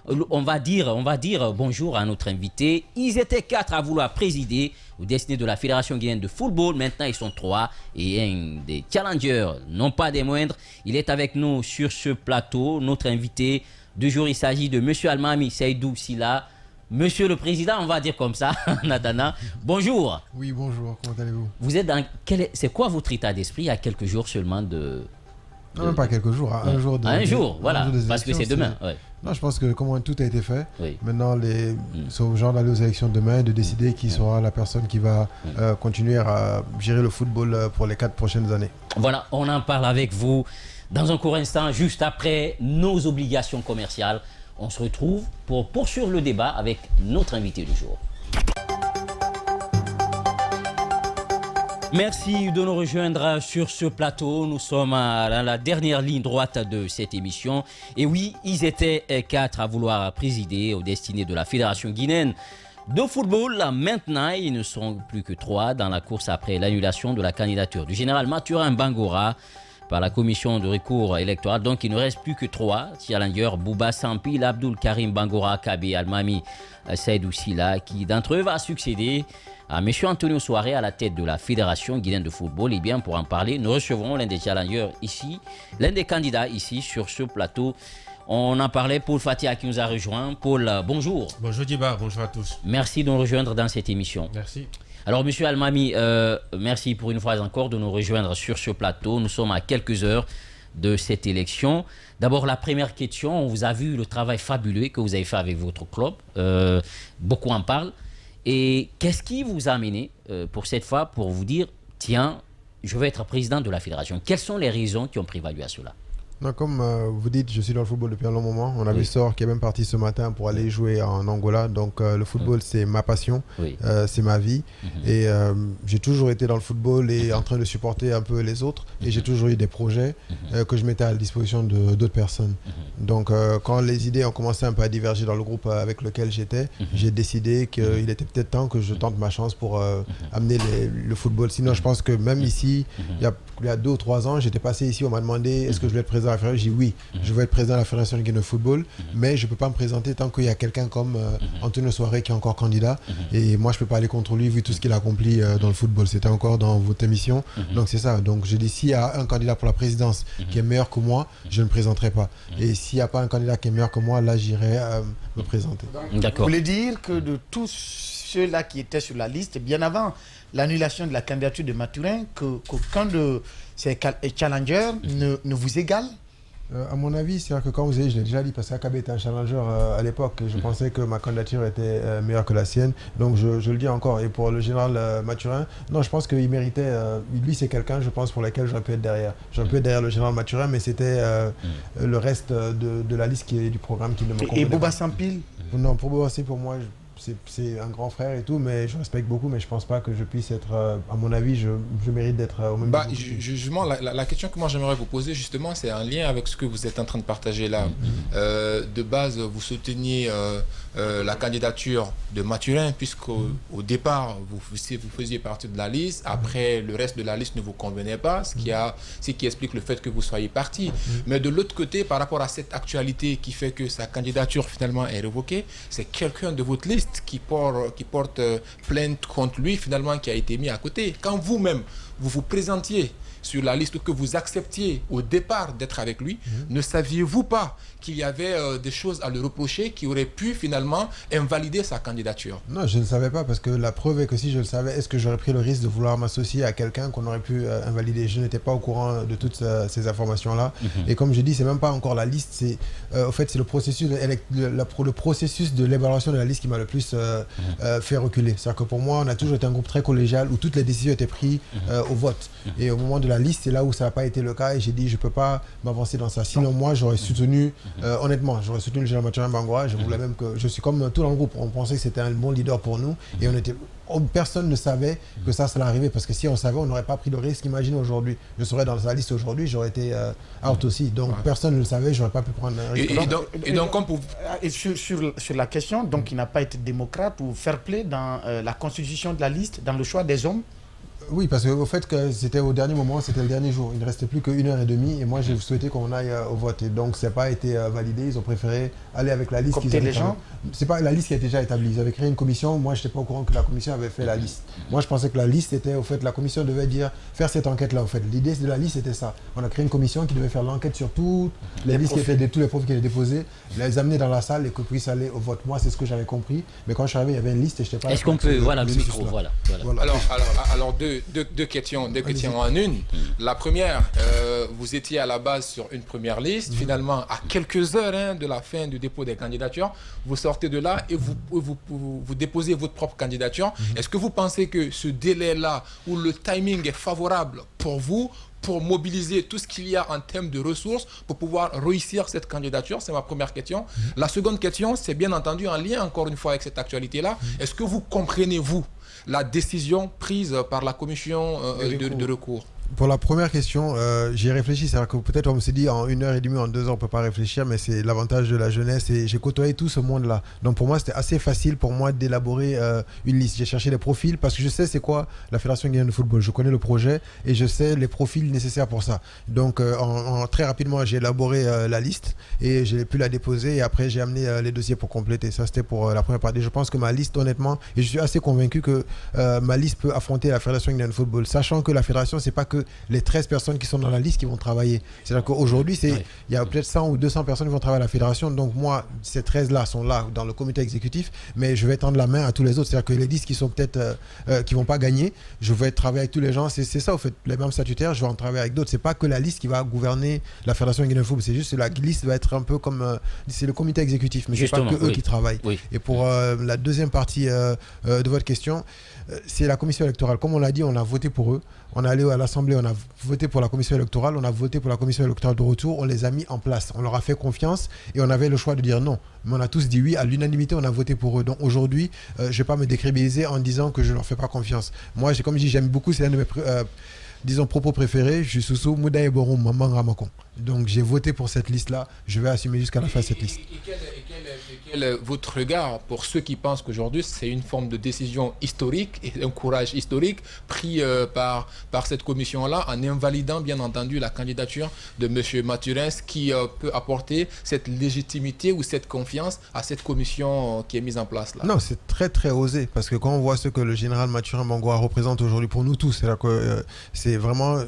On va dire bonjour à notre invité. Ils étaient 4 à vouloir présider au destiné de la Fédération guinéenne de football. Maintenant, ils sont 3 et un des challengers, non pas des moindres. Il est avec nous sur ce plateau. Notre invité du jour, il s'agit de M. Almami Seydou Silla. Monsieur le Président, on va dire comme ça, Natana. Bonjour. Oui, bonjour. Comment allez-vous? Vous êtes dans c'est quoi votre état d'esprit à quelques jours seulement de... Non, même pas quelques jours, à un jour. Un jour, voilà, parce que c'est demain. Ouais. Non, je pense que comme tout a été fait, oui. maintenant, c'est aux gens d'aller aux élections demain, de décider qui sera la personne qui va continuer à gérer le football pour les 4 prochaines années. Voilà, on en parle avec vous dans un court instant, juste après nos obligations commerciales. On se retrouve pour poursuivre le débat avec notre invité du jour. Merci de nous rejoindre sur ce plateau. Nous sommes dans la dernière ligne droite de cette émission. Et oui, ils étaient 4 à vouloir présider aux destinées de la Fédération guinéenne de football. Maintenant, ils ne sont plus que 3 dans la course après l'annulation de la candidature du général Mathurin Bangora par la commission de recours électoral. Donc, il ne reste plus que 3 challengers, Bouba Sampil, Abdul Karim Bangora, Kabe Almami Seydou Silla, qui d'entre eux va succéder à M. Antonio Souaré à la tête de la Fédération guinéenne de football. Et bien, pour en parler, nous recevrons l'un des challengers ici, l'un des candidats ici sur ce plateau. On en parlait, Paul Fatia qui nous a rejoint. Paul, bonjour. Bonjour Diba, bonjour à tous. Merci de nous rejoindre dans cette émission. Merci. Alors, M. Almami, merci pour une fois encore de nous rejoindre sur ce plateau. Nous sommes à quelques heures de cette élection. D'abord, la première question, on vous a vu le travail fabuleux que vous avez fait avec votre club. Beaucoup en parlent. Et qu'est-ce qui vous a amené pour cette fois pour vous dire, tiens, je veux être président de la fédération? Quelles sont les raisons qui ont prévalu à cela? Non, comme vous dites, je suis dans le football depuis un long moment. On a vu Sor qui est même parti ce matin pour aller jouer en Angola. Donc le football, c'est ma passion, c'est ma vie. Et j'ai toujours été dans le football et en train de supporter un peu les autres. Et j'ai toujours eu des projets que je mettais à la disposition d'autres personnes. Donc quand les idées ont commencé un peu à diverger dans le groupe avec lequel j'étais, j'ai décidé qu'il était peut-être temps que je tente ma chance pour amener le football. Sinon, je pense que même ici, il y a 2 ou 3 ans, j'étais passé ici, on m'a demandé est-ce que je voulais être président de la fédération. J'ai dit oui, je veux être président de la Fédération guinéenne de football, mais je ne peux pas me présenter tant qu'il y a quelqu'un comme Antonio Souaré qui est encore candidat. Et moi, je ne peux pas aller contre lui vu tout ce qu'il a accompli dans le football. C'était encore dans votre émission. Donc c'est ça. Donc j'ai dit s'il y a un candidat pour la présidence qui est meilleur que moi, je ne me présenterai pas. Et s'il n'y a pas un candidat qui est meilleur que moi, là, j'irai me présenter. D'accord. Vous voulez dire que de tous ceux-là qui étaient sur la liste, bien avant l'annulation de la candidature de Mathurin, qu'aucun de ces challengers ne vous égale? À mon avis, c'est-à-dire que quand vous avez, je l'ai déjà dit, parce qu'Akabe était un challenger à l'époque, je pensais que ma candidature était meilleure que la sienne, donc je le dis encore. Et pour le général Mathurin, non, je pense qu'il méritait, lui c'est quelqu'un, je pense, pour lequel j'aurais pu être derrière. J'aurais pu être derrière le général Mathurin, mais c'était le reste de la liste du programme qui ne me convenait pas. Et Bouba Sampil? Non, pour Bouba Sampil, pour moi, c'est un grand frère et tout, mais je respecte beaucoup, mais je pense pas que je puisse être, à mon avis, je mérite d'être au même niveau. Justement, la question que moi j'aimerais vous poser, justement, c'est un lien avec ce que vous êtes en train de partager là. De base, vous souteniez la candidature de Mathurin, puisqu'au départ, vous faisiez partie de la liste. Après, le reste de la liste ne vous convenait pas, ce qui explique le fait que vous soyez parti. Mais de l'autre côté, par rapport à cette actualité qui fait que sa candidature finalement est révoquée, c'est quelqu'un de votre liste qui porte plainte contre lui, finalement, qui a été mis à côté. Quand vous-même, vous vous présentiez sur la liste, que vous acceptiez au départ d'être avec lui, ne saviez-vous pas qu'il y avait des choses à le reprocher qui auraient pu finalement invalider sa candidature? Non, je ne savais pas, parce que la preuve est que si je le savais, est-ce que j'aurais pris le risque de vouloir m'associer à quelqu'un qu'on aurait pu invalider? Je n'étais pas au courant de toutes ces informations-là. Et comme je dis, c'est même pas encore la liste, c'est au fait, c'est le processus, le processus de l'évaluation de la liste qui m'a le plus fait reculer. C'est-à-dire que pour moi, on a toujours été un groupe très collégial où toutes les décisions étaient prises au vote. Et au moment de la liste, c'est là où ça n'a pas été le cas, et j'ai dit je ne peux pas m'avancer dans ça. Sinon, moi, j'aurais soutenu, honnêtement, j'aurais soutenu le général Mathurin Bangora. Je voulais même que, je suis comme tout dans le groupe, on pensait que c'était un bon leader pour nous, et personne ne savait que ça allait arriver, parce que si on savait, on n'aurait pas pris le risque. Imagine aujourd'hui, je serais dans la liste aujourd'hui, j'aurais été out aussi. Donc personne ne le savait, j'aurais pas pu prendre un risque. Sur la question, donc il n'a pas été démocrate ou fair play dans la constitution de la liste, dans le choix des hommes? Oui, parce qu'au fait que c'était au dernier moment, c'était le dernier jour. Il ne restait plus qu'une heure et demie et moi j'ai souhaité qu'on aille au vote. Et donc ça n'a pas été validé, ils ont préféré aller avec la liste qu'ils avaient. C'est pas la liste qui a déjà établie. Ils avaient créé une commission, moi je n'étais pas au courant que la commission avait fait la liste. Moi je pensais que la liste était, au fait, la commission devait faire cette enquête-là. En fait, l'idée de la liste était ça. On a créé une commission qui devait faire l'enquête sur toutes les listes qui étaient tous les profils qui étaient déposés, les amener dans la salle et que puissent aller au vote. Moi c'est ce que j'avais compris. Mais quand je suis arrivé, il y avait une liste et je n'étais pas. Est-ce qu'on peut, voilà le micro, voilà. Alors deux questions en une. La première, vous étiez à la base sur une première liste. Finalement, à quelques heures de la fin du dépôt des candidatures, vous sortez de là et vous déposez votre propre candidature. Est-ce que vous pensez que ce délai-là, où le timing est favorable pour vous, pour mobiliser tout ce qu'il y a en termes de ressources pour pouvoir réussir cette candidature? C'est ma première question. La seconde question, c'est bien entendu en lien encore une fois avec cette actualité-là. Est-ce que vous comprenez, vous, la décision prise par la commission de recours? Pour la première question, j'y ai réfléchi. C'est-à-dire que peut-être on s'est dit en 1h30, en 2 heures, on ne peut pas réfléchir, mais c'est l'avantage de la jeunesse et j'ai côtoyé tout ce monde-là. Donc pour moi, c'était assez facile pour moi d'élaborer une liste. J'ai cherché les profils parce que je sais c'est quoi la Fédération guinéenne de football. Je connais le projet et je sais les profils nécessaires pour ça. Donc très rapidement, j'ai élaboré la liste et j'ai pu la déposer et après j'ai amené les dossiers pour compléter. Ça, c'était pour la première partie. Je pense que ma liste, honnêtement, et je suis assez convaincu que ma liste peut affronter la Fédération guinéenne de football. Sachant que la Fédération, c'est pas que les 13 personnes qui sont dans la liste qui vont travailler. C'est-à-dire qu'aujourd'hui, il y a peut-être 100 ou 200 personnes qui vont travailler à la fédération. Donc moi, ces 13-là sont là dans le comité exécutif, mais je vais tendre la main à tous les autres. C'est-à-dire que les listes qui sont peut-être qui vont pas gagner, je vais travailler avec tous les gens. C'est ça, au fait. Les membres statutaires, je vais en travailler avec d'autres. C'est pas que la liste qui va gouverner la fédération guinéenne de football. C'est juste que la liste va être un peu comme c'est le comité exécutif, mais c'est pas que eux qui travaillent. Oui. Et pour la deuxième partie de votre question, c'est la commission électorale. Comme on l'a dit, on a voté pour eux. On est allé à l'Assemblée, on a voté pour la commission électorale, on a voté pour la commission électorale de retour, on les a mis en place. On leur a fait confiance et on avait le choix de dire non. Mais on a tous dit oui, à l'unanimité, on a voté pour eux. Donc aujourd'hui, je ne vais pas me décrédibiliser en disant que je ne leur fais pas confiance. Moi, comme je dis, j'aime beaucoup, c'est l'un de mes propos préférés. Je suis Soussou Mouda et Borom Maman Ramakon. Donc j'ai voté pour cette liste-là. Je vais assumer jusqu'à la fin cette liste. Quel est votre regard pour ceux qui pensent qu'aujourd'hui c'est une forme de décision historique et un courage historique pris par cette commission-là en invalidant bien entendu la candidature de M. Mathurin, qui peut apporter cette légitimité ou cette confiance à cette commission qui est mise en place là? Non, c'est très très osé parce que quand on voit ce que le général Mathurin Bangoua représente aujourd'hui pour nous tous, c'est-à-dire que c'est vraiment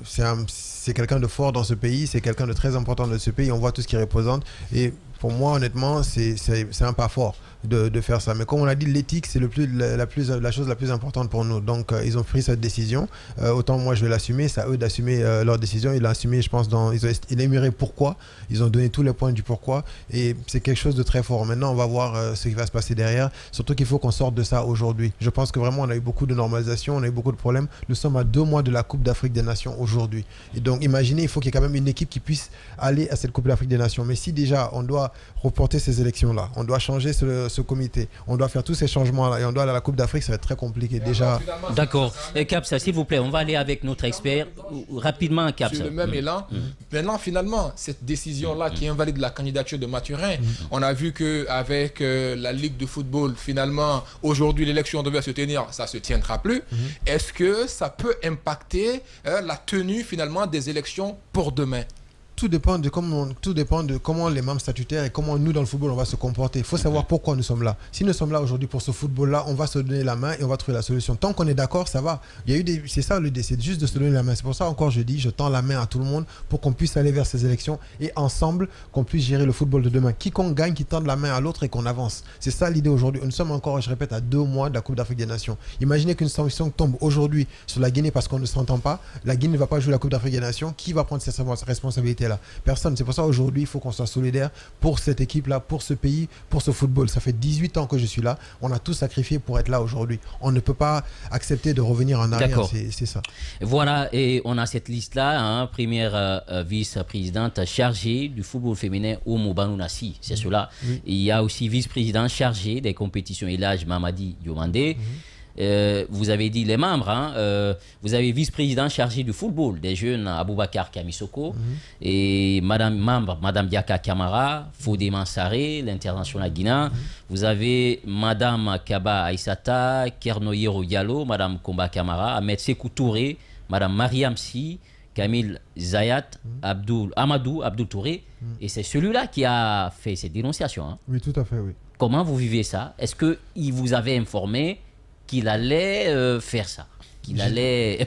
c'est quelqu'un de fort dans ce pays, c'est quelqu'un de très important dans ce pays, on voit tout ce qu'il représente et pour moi honnêtement c'est un pas fort de faire ça. Mais comme on l'a dit, l'éthique c'est la chose la plus importante pour nous. Donc ils ont pris cette décision, autant moi je vais l'assumer, c'est à eux d'assumer leur décision. Ils l'ont assumé, je pense, ils ont énuméré pourquoi, ils ont donné tous les points du pourquoi et c'est quelque chose de très fort. Maintenant on va voir ce qui va se passer derrière, surtout qu'il faut qu'on sorte de ça aujourd'hui. Je pense que vraiment on a eu beaucoup de normalisation, on a eu beaucoup de problèmes. Nous sommes à 2 mois de la Coupe d'Afrique des Nations aujourd'hui et donc imaginez, il faut qu'il y ait quand même une équipe qui puisse aller à cette Coupe d'Afrique des Nations. Mais si déjà on doit reporter ces élections-là, on doit changer ce comité, on doit faire tous ces changements-là et on doit aller à la Coupe d'Afrique, ça va être très compliqué déjà. D'accord. Kapsa, s'il vous plaît, on va aller avec notre expert rapidement. Kapsa. Sur le même élan. Maintenant, finalement, cette décision-là qui invalide la candidature de Mathurin, on a vu qu'avec la Ligue de football, finalement, aujourd'hui, l'élection devait se tenir, ça ne se tiendra plus. Est-ce que ça peut impacter la tenue, finalement, des élections pour demain? Tout dépend de comment les membres statutaires et comment nous dans le football on va se comporter. Il faut savoir pourquoi nous sommes là. Si nous sommes là aujourd'hui pour ce football-là, on va se donner la main et on va trouver la solution. Tant qu'on est d'accord, ça va. C'est ça le c'est juste de se donner la main. C'est pour ça encore je dis, je tends la main à tout le monde pour qu'on puisse aller vers ces élections et ensemble qu'on puisse gérer le football de demain. Quiconque gagne, qui tende la main à l'autre et qu'on avance. C'est ça l'idée aujourd'hui. Nous sommes encore, je répète, à 2 mois de la Coupe d'Afrique des Nations. Imaginez qu'une sanction tombe aujourd'hui sur la Guinée parce qu'on ne s'entend pas. La Guinée ne va pas jouer la Coupe d'Afrique des Nations. Qui va prendre cette responsabilité là? Personne. C'est pour ça aujourd'hui, il faut qu'on soit solidaire pour cette équipe-là, pour ce pays, pour ce football. Ça fait 18 ans que je suis là. On a tout sacrifié pour être là aujourd'hui. On ne peut pas accepter de revenir en arrière. C'est ça. Voilà, et on a cette liste-là, première vice-présidente chargée du football féminin au Moubanounassi. C'est cela. Il y a aussi vice-président chargé des compétitions Elhadj Mamadi Diomandé. vous avez dit les membres, hein, vous avez vice-président chargé du football des jeunes Aboubakar Kamisoko et Madame Diaka Kamara, Fodé Mansaré, l'international guinéen. Vous avez Madame Kaba Aïssata, Kernoyero Diallo, Madame Komba Kamara, Ahmed Sekou Touré, Madame Mariam Si, Kamil Zayat, Amadou Abdou Touré. Et c'est celui-là qui a fait cette dénonciation. Hein. Oui, tout à fait, oui. Comment vous vivez ça? Est-ce qu'il vous avait informé qu'il allait faire ça, qu'il allait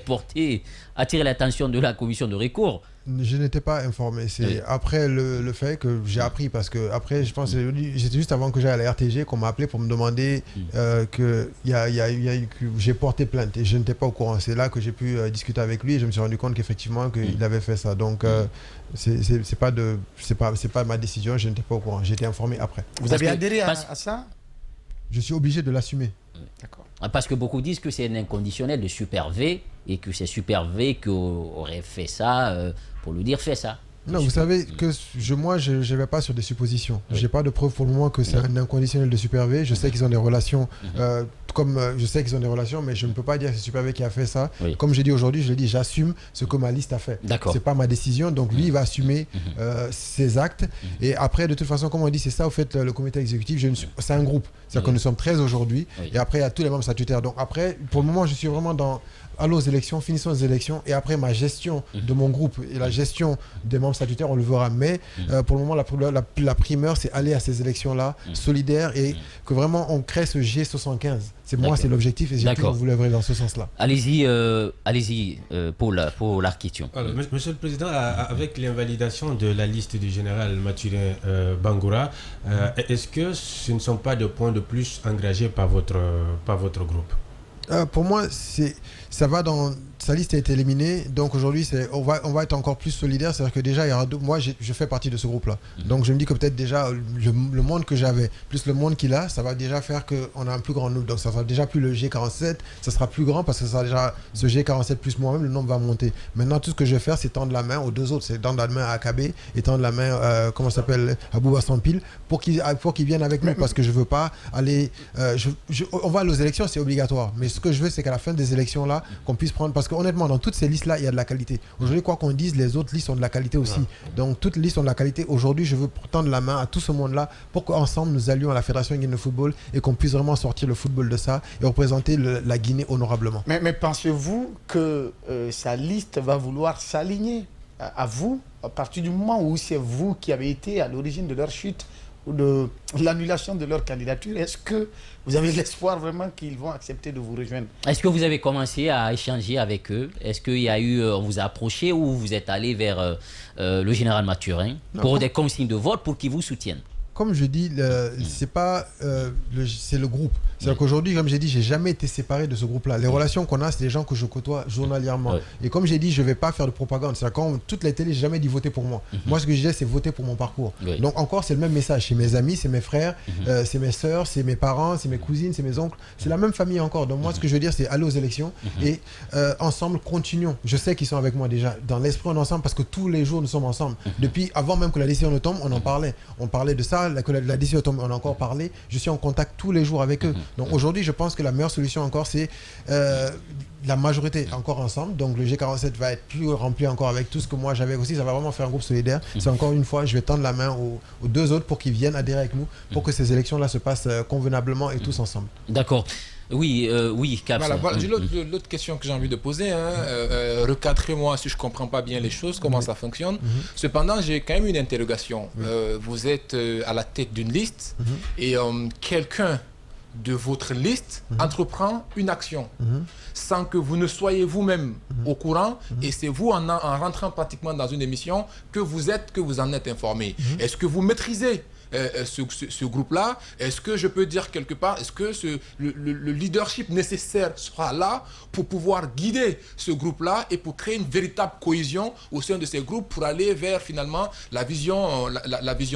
attirer l'attention de la commission de recours? Je n'étais pas informé. C'est après le fait que j'ai appris, parce que après, je pense que c'était juste avant que j'aille à la RTG qu'on m'a appelé pour me demander que j'ai porté plainte et je n'étais pas au courant. C'est là que j'ai pu discuter avec lui et je me suis rendu compte qu'effectivement qu'il avait fait ça. Donc c'est pas ma décision. Je n'étais pas au courant. J'ai été informé après. Vous avez adhéré à ça? Je suis obligé de l'assumer. D'accord. Parce que beaucoup disent que c'est un inconditionnel de Super V et que c'est Super V qui aurait fait ça pour lui dire fais ça. Non, vous savez que moi, je ne vais pas sur des suppositions. Je n'ai pas de preuve pour le moment que c'est un inconditionnel de Super V. Je sais qu'ils ont des relations, je sais qu'ils ont des relations, mais je ne peux pas dire que c'est Super V qui a fait ça. Comme j'ai dit aujourd'hui, je l'ai dit, j'assume ce que ma liste a fait. Ce n'est pas ma décision, donc lui, il va assumer ses actes. Et après, de toute façon, comme on dit, c'est ça, au fait, le comité exécutif, c'est un groupe. C'est-à-dire que nous sommes 13 aujourd'hui, et après, il y a tous les membres statutaires. Donc après, pour le moment, je suis vraiment allons aux élections, finissons les élections, et après ma gestion de mon groupe et la gestion des membres statutaires, on le verra. Mais pour le moment, la primeur, c'est aller à ces élections-là, solidaires, et que vraiment on crée ce G75. C'est l'objectif, et j'ai toujours voulu œuvrer dans ce sens-là. Allez-y, pour la question. Alors, Monsieur le Président, avec l'invalidation de la liste du général Mathurin Bangoura, est-ce que ce ne sont pas des points de plus engagés par votre groupe? Pour moi, ça va dans... Sa liste a été éliminée, donc aujourd'hui on va être encore plus solidaire. C'est-à-dire que déjà, il y aura moi je fais partie de ce groupe-là. Donc je me dis que peut-être déjà le monde que j'avais, plus le monde qu'il a, ça va déjà faire qu'on a un plus grand nombre. Donc ça sera déjà plus le G47, ça sera plus grand parce que ça sera déjà ce G47 plus moi-même, le nombre va monter. Maintenant, tout ce que je vais faire, c'est tendre la main aux deux autres. C'est tendre la main à Akabe et tendre la main, à Bouba Sampil pour qu'ils viennent avec nous, parce que je veux pas aller... on va aller aux élections, c'est obligatoire. Mais ce que je veux, c'est qu'à la fin des élections-là, qu'on puisse prendre... Parce que honnêtement, dans toutes ces listes-là, il y a de la qualité. Aujourd'hui, quoi qu'on dise, les autres listes ont de la qualité aussi. Donc, toutes les listes ont de la qualité. Aujourd'hui, je veux tendre la main à tout ce monde-là pour qu'ensemble, nous allions à la Fédération guinéenne de football et qu'on puisse vraiment sortir le football de ça et représenter la Guinée honorablement. Mais pensez-vous que sa liste va vouloir s'aligner à vous à partir du moment où c'est vous qui avez été à l'origine de leur chute ou de l'annulation de leur candidature? Est-ce que vous avez l'espoir vraiment qu'ils vont accepter de vous rejoindre? Est-ce que vous avez commencé à échanger avec eux? Est-ce qu'il y a eu, on vous a approché ou vous êtes allé vers le général Mathurin pour des consignes de vote pour qu'ils vous soutiennent? Comme je dis, c'est le groupe. C'est-à-dire qu'aujourd'hui, comme j'ai dit, j'ai jamais été séparé de ce groupe-là. Les relations qu'on a, c'est des gens que je côtoie journalièrement. Et comme j'ai dit, je ne vais pas faire de propagande. C'est-à-dire quand toutes les télés, j'ai jamais dit voter pour moi. Moi, ce que je disais, c'est voter pour mon parcours. Donc encore, c'est le même message. C'est mes amis, c'est mes frères, c'est mes sœurs, c'est mes parents, c'est mes cousines, c'est mes oncles. C'est la même famille encore. Donc moi, ce que je veux dire, c'est aller aux élections et ensemble, continuons. Je sais qu'ils sont avec moi déjà. Dans l'esprit, on est ensemble parce que tous les jours, nous sommes ensemble. Depuis avant même que la décision ne tombe, on en parlait. On parlait de ça. Que la décision tombe, on a encore parlé. Je suis en contact tous les jours avec eux. Donc aujourd'hui, je pense que la meilleure solution encore, c'est la majorité encore ensemble. Donc le G47 va être plus rempli encore avec tout ce que moi j'avais aussi. Ça va vraiment faire un groupe solidaire. C'est encore une fois, je vais tendre la main aux deux autres pour qu'ils viennent adhérer avec nous, pour que ces élections-là se passent convenablement et tous ensemble. D'accord. Oui, Cap. Voilà, l'autre question que j'ai envie de poser, recadrez-moi si je ne comprends pas bien les choses, comment ça fonctionne. Cependant, j'ai quand même une interrogation. Vous êtes à la tête d'une liste et quelqu'un de votre liste entreprend une action sans que vous ne soyez vous-même au courant et c'est vous en rentrant pratiquement dans une émission que vous en êtes informé. Est-ce que vous maîtrisez ce groupe-là? Est-ce que je peux dire quelque part, est-ce que le leadership nécessaire sera là pour pouvoir guider ce groupe-là et pour créer une véritable cohésion au sein de ces groupes pour aller vers finalement la vision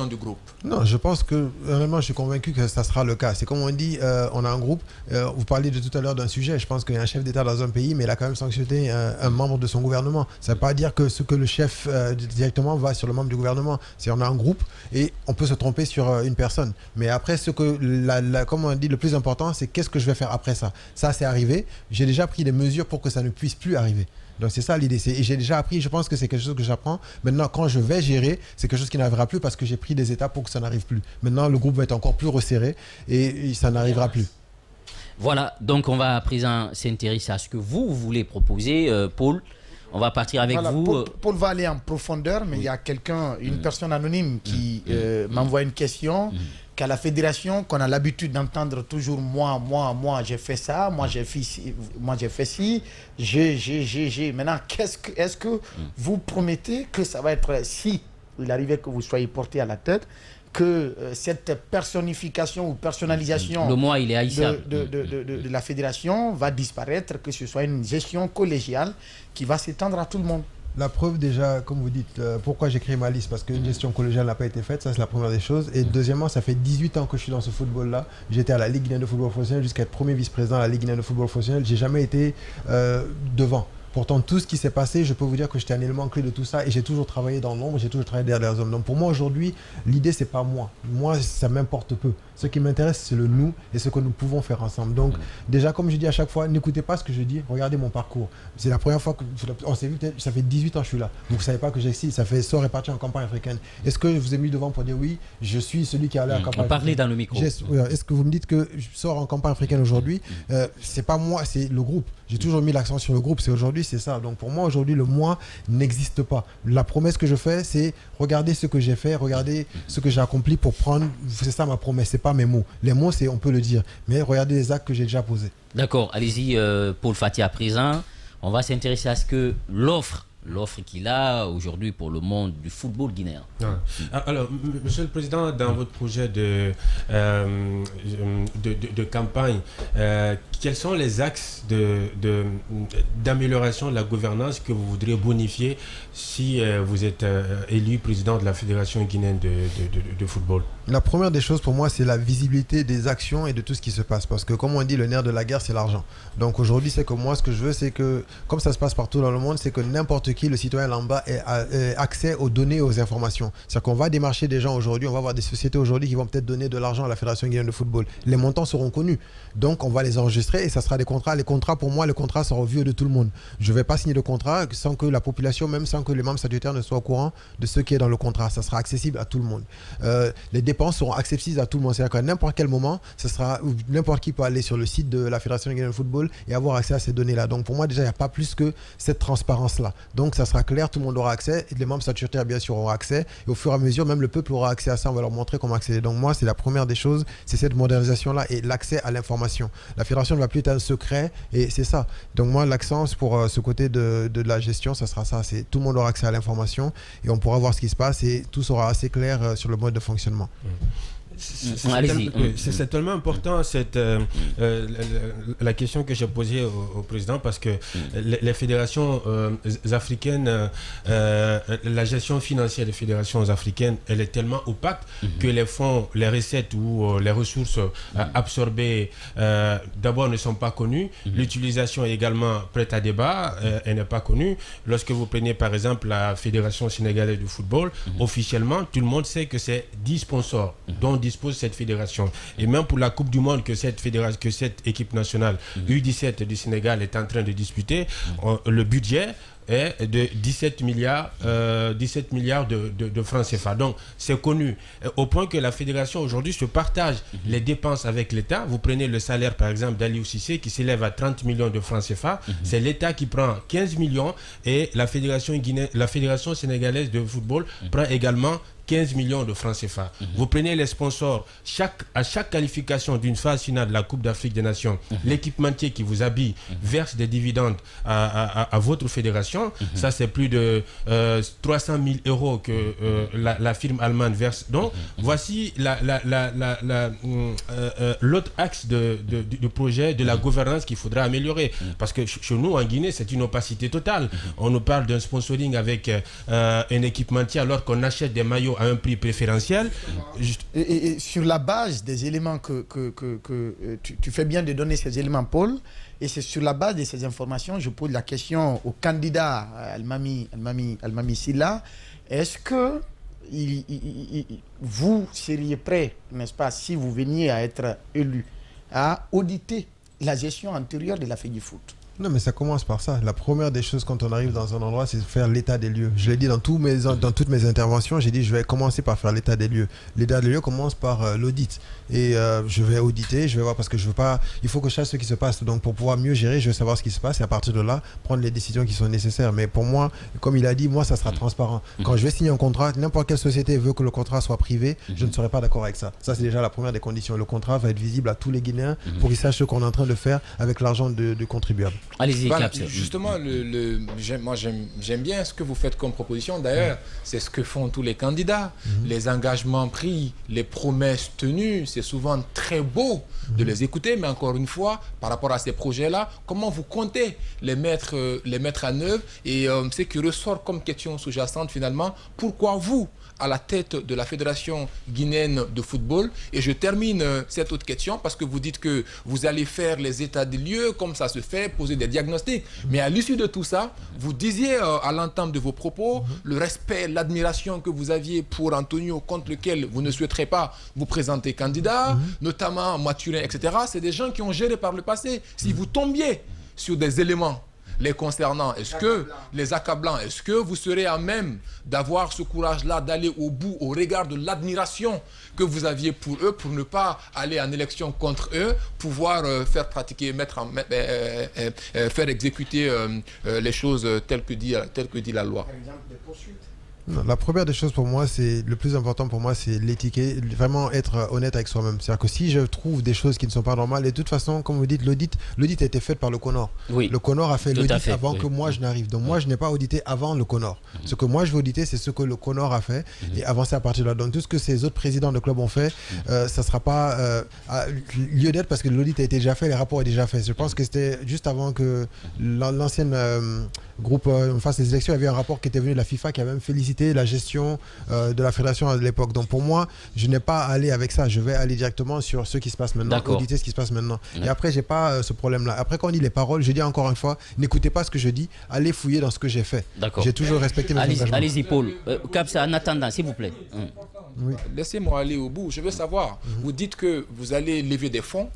du groupe? Non, je pense que vraiment je suis convaincu que ça sera le cas. C'est comme on dit, on a un groupe, vous parliez de tout à l'heure d'un sujet, je pense qu'il y a un chef d'État dans un pays, mais il a quand même sanctionné un membre de son gouvernement. Ça ne veut pas dire que ce que le chef directement va sur le membre du gouvernement. C'est on a un groupe et on peut se tromper camper sur une personne. Mais après, comme on dit, le plus important, c'est qu'est-ce que je vais faire après ça. Ça, c'est arrivé. J'ai déjà pris des mesures pour que ça ne puisse plus arriver. Donc c'est ça l'idée. Et j'ai déjà appris, je pense que c'est quelque chose que j'apprends. Maintenant, quand je vais gérer, c'est quelque chose qui n'arrivera plus parce que j'ai pris des étapes pour que ça n'arrive plus. Maintenant, le groupe va être encore plus resserré et ça n'arrivera plus. Voilà, donc on va à présent s'intéresser à ce que vous voulez proposer, Paul. On va partir avec vous. Paul va aller en profondeur, mais il y a une personne anonyme qui m'envoie une question. Qu'à la fédération, qu'on a l'habitude d'entendre toujours moi, j'ai fait ça, moi j'ai fait ci, j'ai. Maintenant, est-ce que vous promettez que ça va être, si il arrivait que vous soyez porté à la tête, que cette personnification ou personnalisation le moi, il est haïssable. De la fédération va disparaître, que ce soit une gestion collégiale qui va s'étendre à tout le monde? La preuve déjà, comme vous dites, pourquoi j'ai créé ma liste, parce qu'une gestion collégiale n'a pas été faite, ça c'est la première des choses. Et deuxièmement, ça fait 18 ans que je suis dans ce football-là. J'étais à la Ligue guinéenne de football professionnel jusqu'à être premier vice-président à la Ligue guinéenne de football professionnel. J'ai jamais été devant. Pourtant, tout ce qui s'est passé, je peux vous dire que j'étais un élément clé de tout ça et j'ai toujours travaillé dans l'ombre, j'ai toujours travaillé derrière les hommes. Donc pour moi aujourd'hui, l'idée c'est pas moi. Moi, ça m'importe peu. Ce qui m'intéresse, c'est le nous et ce que nous pouvons faire ensemble. Donc déjà, comme je dis à chaque fois, n'écoutez pas ce que je dis, regardez mon parcours. C'est la première fois qu'on s'est vu, peut-être, ça fait 18 ans que je suis là. Vous ne savez pas que j'existe, ça fait sort et parti en campagne africaine. Est-ce que je vous ai mis devant pour dire oui, je suis celui qui est allé en campagne africaine? On parlait dans le micro. Est-ce que vous me dites que je sors en campagne africaine aujourd'hui? C'est pas moi, c'est le groupe. J'ai toujours mis l'accent sur le groupe, c'est aujourd'hui, c'est ça. Donc pour moi, aujourd'hui, le moi n'existe pas. La promesse que je fais, c'est regarder ce que j'ai fait, regarder ce que j'ai accompli pour prendre. C'est ça ma promesse, c'est pas mes mots. Les mots, c'est on peut le dire, mais regardez les actes que j'ai déjà posés. D'accord, allez-y, Paul Fati à présent. On va s'intéresser à ce que l'offre qu'il a aujourd'hui pour le monde du football guinéen. Alors, Monsieur le Président, dans votre projet de campagne, quels sont les axes d'amélioration de la gouvernance que vous voudriez bonifier si vous êtes élu président de la Fédération guinéenne de football? La première des choses pour moi, c'est la visibilité des actions et de tout ce qui se passe. Parce que comme on dit, le nerf de la guerre, c'est l'argent. Donc aujourd'hui, c'est que moi, ce que je veux, c'est que, comme ça se passe partout dans le monde, c'est que n'importe qui, le citoyen lambda, ait accès aux données et aux informations. C'est-à-dire qu'on va démarcher des gens aujourd'hui, on va avoir des sociétés aujourd'hui qui vont peut-être donner de l'argent à la Fédération guinéenne de football. Les montants seront connus. Donc on va les enregistrer et ça sera des contrats. Les contrats, pour moi, les contrats seront vus de tout le monde. Je ne vais pas signer de contrat sans que la population, même sans que les membres statutaires ne soient au courant de ce qui est dans le contrat. Ça sera accessible à tout le monde. Les dépenses seront accessibles à tout le monde. C'est-à-dire qu'à n'importe quel moment, n'importe qui peut aller sur le site de la Fédération guinéenne de football et avoir accès à ces données-là. Donc pour moi, déjà, il n'y a pas plus que cette transparence-là. Donc ça sera clair, tout le monde aura accès. Et les membres statutaires, bien sûr, auront accès. Et au fur et à mesure, même le peuple aura accès à ça. On va leur montrer comment accéder. Donc moi, c'est la première des choses, c'est cette modernisation-là et l'accès à l'information. La Fédération ne va plus être un secret et c'est ça. Donc moi, l'accent pour ce côté de la gestion, ça sera ça. C'est tout le monde aura accès à l'information et on pourra voir ce qui se passe et tout sera assez clair sur le mode de fonctionnement. C'est tellement important la question que j'ai posée au président parce que les fédérations africaines, la gestion financière des fédérations africaines, elle est tellement opaque que les fonds, les recettes ou les ressources absorbées d'abord ne sont pas connues. L'utilisation est également prête à débat, elle n'est pas connue. Lorsque vous prenez par exemple la Fédération sénégalaise de football, officiellement tout le monde sait que c'est 10 sponsors dont dispose cette fédération. Et même pour la Coupe du Monde que cette équipe nationale U17 du Sénégal est en train de disputer, le budget est de 17 milliards de francs CFA. Donc, c'est connu. Au point que la fédération aujourd'hui se partage les dépenses avec l'État. Vous prenez le salaire, par exemple, d'Aliou Cissé qui s'élève à 30 millions de francs CFA. C'est l'État qui prend 15 millions et la fédération sénégalaise de football prend également 15 millions de francs CFA. Vous prenez les sponsors, à chaque qualification d'une phase finale de la Coupe d'Afrique des Nations, l'équipementier qui vous habille verse des dividendes à votre fédération. Ça, c'est plus de 300 000 euros que la firme allemande verse. Donc, voici l'autre axe du projet, de la gouvernance qu'il faudra améliorer. Parce que chez nous, en Guinée, c'est une opacité totale. On nous parle d'un sponsoring avec un équipementier alors qu'on achète des maillots à un prix préférentiel. Et sur la base des éléments que tu fais bien de donner ces éléments, Paul, et c'est sur la base de ces informations, je pose la question au candidat Almami Silla, est-ce que vous seriez prêt, n'est-ce pas, si vous veniez à être élu, à auditer la gestion antérieure de la FEGIFOOT? Non, mais ça commence par ça. La première des choses quand on arrive dans un endroit, c'est de faire l'état des lieux. Je l'ai dit dans toutes mes interventions, j'ai dit je vais commencer par faire l'état des lieux. L'état des lieux commence par l'audit. Et je vais auditer, je vais voir parce que je veux pas... Il faut que je sache ce qui se passe. Donc pour pouvoir mieux gérer, je veux savoir ce qui se passe et à partir de là, prendre les décisions qui sont nécessaires. Mais pour moi, comme il a dit, moi ça sera transparent. Quand je vais signer un contrat, n'importe quelle société veut que le contrat soit privé, je ne serai pas d'accord avec ça. Ça c'est déjà la première des conditions. Le contrat va être visible à tous les Guinéens pour qu'ils sachent ce qu'on est en train de faire avec l'argent du contribuable. Allez-y, Voilà, Caps. justement, j'aime bien ce que vous faites comme proposition. D'ailleurs, c'est ce que font tous les candidats. Les engagements pris, les promesses tenues, c'est souvent très beau de les écouter. Mais encore une fois, par rapport à ces projets-là, comment vous comptez les mettre en œuvre? Et ce qui ressort comme question sous-jacente finalement, pourquoi vous à la tête de la Fédération guinéenne de football? Et je termine cette autre question parce que vous dites que vous allez faire les états des lieux comme ça se fait, poser des diagnostics. Mais à l'issue de tout ça, vous disiez à l'entame de vos propos le respect, l'admiration que vous aviez pour Antonio, contre lequel vous ne souhaiterez pas vous présenter candidat, notamment Mathurin, etc. C'est des gens qui ont géré par le passé. Si vous tombiez sur des éléments les concernant, est-ce que les accablants, est-ce que vous serez à même d'avoir ce courage-là, d'aller au bout au regard de l'admiration que vous aviez pour eux, pour ne pas aller en élection contre eux, pouvoir faire pratiquer, faire exécuter les choses telles que dit la loi? Par exemple, des poursuites. Non, la première des choses pour moi, c'est le plus important pour moi, c'est l'étiquette, vraiment être honnête avec soi-même. C'est-à-dire que si je trouve des choses qui ne sont pas normales, et de toute façon, comme vous dites, l'audit a été fait par le CONOR. Oui. Le CONOR a fait l'audit avant que moi je n'arrive. Donc moi, je n'ai pas audité avant le CONOR. Ce que moi je veux auditer, c'est ce que le CONOR a fait et avancer à partir de là. Donc tout ce que ces autres présidents de club ont fait, ça ne sera pas lieu d'être parce que l'audit a été déjà fait, les rapports ont déjà fait. Je pense que c'était juste avant que l'ancienne groupe fasse les élections, il y avait un rapport qui était venu de la FIFA qui a même félicité la gestion de la fédération à l'époque. Donc pour moi, je n'ai pas à aller avec ça. Je vais aller directement sur ce qui se passe maintenant, auditer ce qui se passe maintenant. Et après, j'ai pas ce problème-là. Après, quand on dit les paroles, je dis encore une fois, n'écoutez pas ce que je dis, allez fouiller dans ce que j'ai fait. J'ai toujours respecté mes engagements. Allez-y, Paul. Caps, en attendant, s'il vous plaît. Oui. Laissez-moi aller au bout. Je veux savoir, vous dites que vous allez lever des fonds,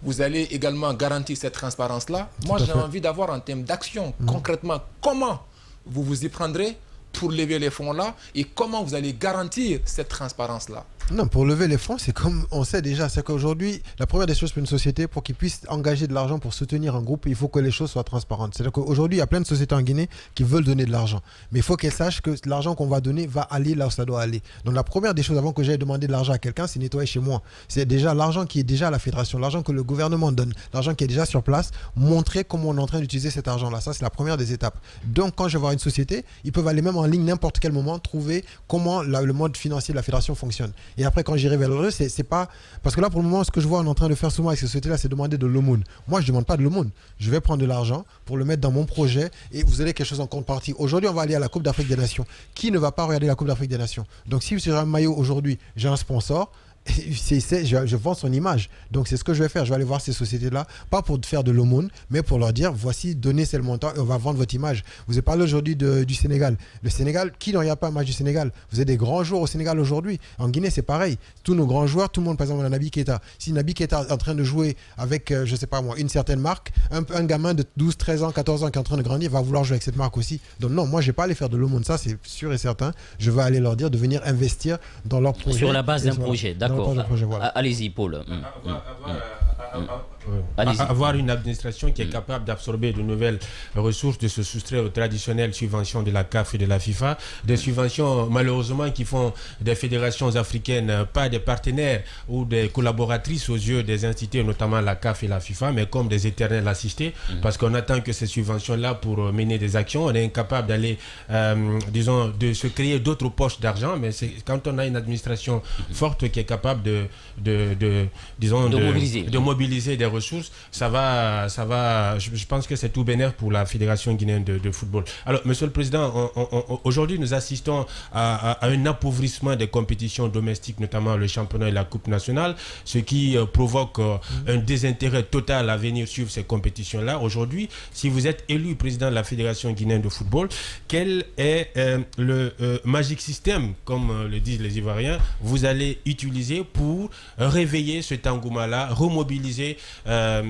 vous allez également garantir cette transparence-là. Moi, j'ai envie d'avoir un thème d'action. Concrètement, comment vous vous y prendrez pour lever les fonds-là et comment vous allez garantir cette transparence-là? Non, pour lever les fonds, c'est comme on sait déjà. C'est qu'aujourd'hui, la première des choses pour une société, pour qu'ils puissent engager de l'argent pour soutenir un groupe, il faut que les choses soient transparentes. C'est-à-dire qu'aujourd'hui, il y a plein de sociétés en Guinée qui veulent donner de l'argent. Mais il faut qu'elles sachent que l'argent qu'on va donner va aller là où ça doit aller. Donc la première des choses, avant que j'aille demander de l'argent à quelqu'un, c'est nettoyer chez moi. C'est déjà l'argent qui est déjà à la fédération, l'argent que le gouvernement donne, l'argent qui est déjà sur place, montrer comment on est en train d'utiliser cet argent-là. Ça, c'est la première des étapes. Donc quand je vais voir une société, ils peuvent aller même en ligne n'importe quel moment, trouver comment le mode financier de la fédération fonctionne. Et après, quand j'irai vers le c'est pas... Parce que là, pour le moment, ce que je vois on est en train de faire souvent avec cette société-là, c'est demander de l'aumône. Moi, je ne demande pas de l'aumône. Je vais prendre de l'argent pour le mettre dans mon projet et vous avez quelque chose en contrepartie. Aujourd'hui, on va aller à la Coupe d'Afrique des Nations. Qui ne va pas regarder la Coupe d'Afrique des Nations? Donc, si sur un maillot aujourd'hui, j'ai un sponsor, je vends son image. Donc c'est ce que je vais faire. Je vais aller voir ces sociétés-là, pas pour faire de l'aumône, mais pour leur dire, voici, donnez c'est le montant et on va vendre votre image. Vous avez parlé aujourd'hui du Sénégal. Le Sénégal, qui n'en a pas un match du Sénégal? Vous avez des grands joueurs au Sénégal aujourd'hui. En Guinée, c'est pareil. Tous nos grands joueurs, tout le monde, par exemple, on a Naby Keita. Si Naby Keita est en train de jouer avec, je sais pas moi, une certaine marque, un gamin de 12, 13 ans, 14 ans qui est en train de grandir va vouloir jouer avec cette marque aussi. Donc non, moi, je ne vais pas aller faire de l'aumône. Ça, c'est sûr et certain. Je vais aller leur dire de venir investir dans leur projet. Sur la base d'un projet, d'accord. Voilà. Allez-y, Paul. Avoir une administration qui est capable d'absorber de nouvelles ressources, de se soustraire aux traditionnelles subventions de la CAF et de la FIFA, des subventions malheureusement qui font des fédérations africaines pas des partenaires ou des collaboratrices aux yeux des instituts, notamment la CAF et la FIFA, mais comme des éternels assistés, parce qu'on attend que ces subventions-là pour mener des actions, on est incapable d'aller, disons, de se créer d'autres poches d'argent, mais c'est quand on a une administration forte qui est capable de mobiliser mobiliser des ressources, ça va, je pense que c'est tout bénéfique pour la Fédération guinéenne de football. Alors, Monsieur le Président, aujourd'hui, nous assistons à un appauvrissement des compétitions domestiques, notamment le championnat et la Coupe nationale, ce qui provoque un désintérêt total à venir suivre ces compétitions-là. Aujourd'hui, si vous êtes élu président de la Fédération guinéenne de football, quel est le magic system, comme le disent les Ivoiriens, vous allez utiliser pour réveiller cet engouement-là, remobiliser,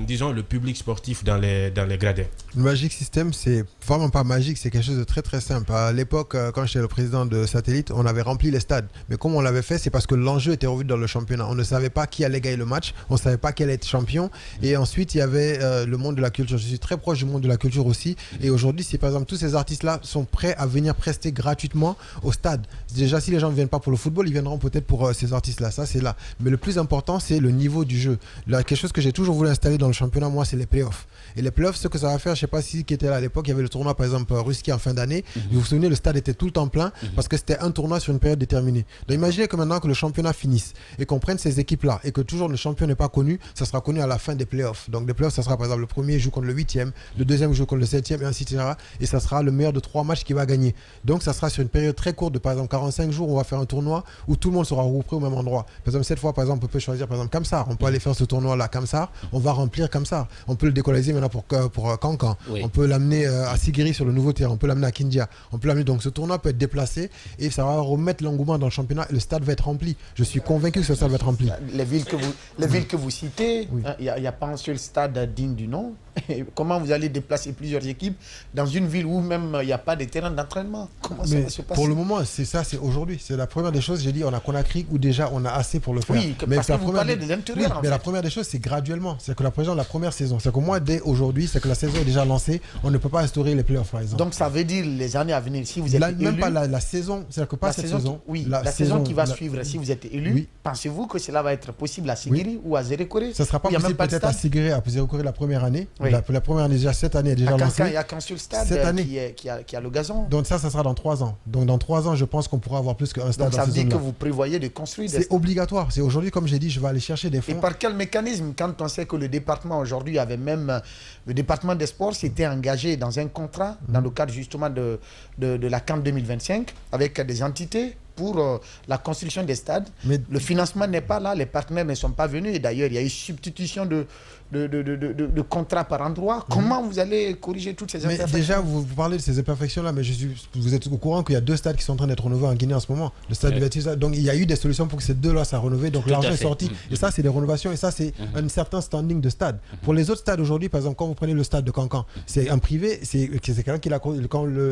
disons, le public sportif dans les gradins? Le magic system, c'est vraiment pas magique, c'est quelque chose de très très simple. À l'époque, quand j'étais le président de Satellite, on avait rempli les stades. Mais comment on l'avait fait, c'est parce que l'enjeu était revu dans le championnat. On ne savait pas qui allait gagner le match, on ne savait pas qui allait être champion. Et ensuite, il y avait le monde de la culture. Je suis très proche du monde de la culture aussi. Et aujourd'hui, si par exemple tous ces artistes-là sont prêts à venir prester gratuitement au stade. Déjà, si les gens ne viennent pas pour le football, ils viendront peut-être pour ces artistes-là. Ça, c'est là. Mais le plus important, c'est le niveau du jeu. Là, quelque chose que j'ai toujours voulu installer dans le championnat, moi, c'est les playoffs. Et les playoffs, ce que ça va faire, je ne sais pas si qui était là à l'époque, il y avait le tournoi, par exemple, Ruski en fin d'année. Vous vous souvenez, le stade était tout le temps plein parce que c'était un tournoi sur une période déterminée. Donc imaginez que maintenant que le championnat finisse et qu'on prenne ces équipes-là et que toujours le champion n'est pas connu, ça sera connu à la fin des playoffs. Donc les playoffs, ça sera par exemple le premier joue contre le 8e, le deuxième joue contre le 7e et ainsi de suite. Et ça sera le meilleur de 3 matchs qui va gagner. Donc ça sera sur une période très courte de par exemple 45 jours, on va faire un tournoi où tout le monde sera regroupé au même endroit. Par exemple, cette fois, par exemple, on peut choisir par exemple Kamsar. On peut aller faire ce tournoi-là Kamsar. On va remplir Kamsar. On peut le décoloniser maintenant pour Kankan. Oui. On peut l'amener à Sigiri sur le nouveau terrain. On peut l'amener à Kindia. On peut l'amener. Donc ce tournoi peut être déplacé et ça va remettre l'engouement dans le championnat et le stade va être rempli. Je suis convaincu que ce stade va être rempli. Les villes que vous citez, il n'y a pas un seul stade digne du nom. Comment vous allez déplacer plusieurs équipes dans une ville où même il n'y a pas de terrain d'entraînement? Comment ça va se passer? Pour le moment, c'est ça, c'est aujourd'hui. C'est la première des choses. J'ai dit, on a Conakry où déjà on a assez pour le faire. Oui, mais parce que vous parlez de l'intérieur. Oui, mais la première des choses, c'est graduellement. C'est que la première saison. C'est que moi, dès aujourd'hui, c'est que la saison est déjà lancée. On ne peut pas instaurer les playoffs, par exemple. Donc ça veut dire les années à venir, si vous êtes élu. Même pas la saison. C'est-à-dire que pas cette saison. Oui, la saison qui va suivre, si vous êtes élu, pensez-vous que cela va être possible à Sigiri ou à Zérékoré? Ça ne sera pas possible peut-être à Sigiri, à Zérékoré la première année. La première année, déjà cette année est déjà lancée. Il n'y a qu'un seul stade qui a le gazon. Donc ça sera dans 3 ans. Donc dans 3 ans, je pense qu'on pourra avoir plus qu'un stade. Donc ça veut dire que vous prévoyez de construire des stades. C'est obligatoire. C'est aujourd'hui, comme j'ai dit, je vais aller chercher des fonds. Et par quel mécanisme, quand on sait que le département aujourd'hui avait même, le département des sports s'était engagé dans un contrat, dans le cadre justement de la CAN 2025, avec des entités pour la construction des stades. Mais le financement n'est pas là, les partenaires ne sont pas venus. Et d'ailleurs, il y a eu substitution de contrats par endroit. Comment vous allez corriger toutes ces imperfections? Déjà, vous parlez de ces imperfections-là, mais vous êtes au courant qu'il y a 2 stades qui sont en train d'être rénovés en Guinée en ce moment. Le stade du Baptiste. Donc, il y a eu des solutions pour que ces 2-là soient rénovés. Donc, l'argent est sorti. Et ça, c'est des rénovations. Et ça, c'est un certain standing de stade. Pour les autres stades aujourd'hui, par exemple, quand vous prenez le stade de Kankan, c'est un privé, c'est quelqu'un qui l'a,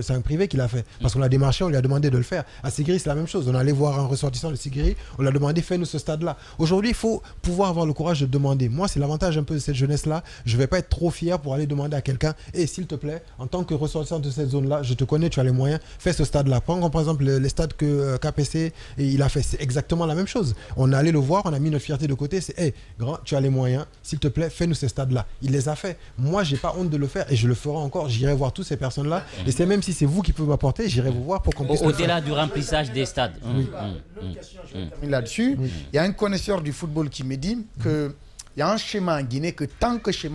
c'est un privé qui l'a fait. Parce qu'on l'a démarché, on lui a demandé de le faire. À Sigiri, c'est la même chose. On allait voir un ressortissant de Sigiri, on lui a demandé, fais-nous ce stade-là. Aujourd'hui, il faut pouvoir avoir le courage de demander. Moi, c'est l'avantage un peu de cette jeunesse-là. Je ne vais pas être trop fier pour aller demander à quelqu'un, et s'il te plaît, en tant que ressortissant de cette zone-là, je te connais, tu as les moyens, fais ce stade-là. Prends par exemple les stades que KPC il a fait, c'est exactement la même chose. On est allé le voir, on a mis notre fierté de côté, c'est hey, grand, tu as les moyens, s'il te plaît, fais-nous ces stades-là. Il les a fait. Moi, j'ai pas honte de le faire et je le ferai encore. J'irai voir toutes ces personnes-là. Et c'est même si c'est vous qui pouvez m'apporter, j'irai vous voir pour qu'on puisse. Au-delà du remplissage des stades. L'autre question, je termine là-dessus. Il y a un connaisseur du football qui me dit que il y a un schéma en Guinée que tant que ce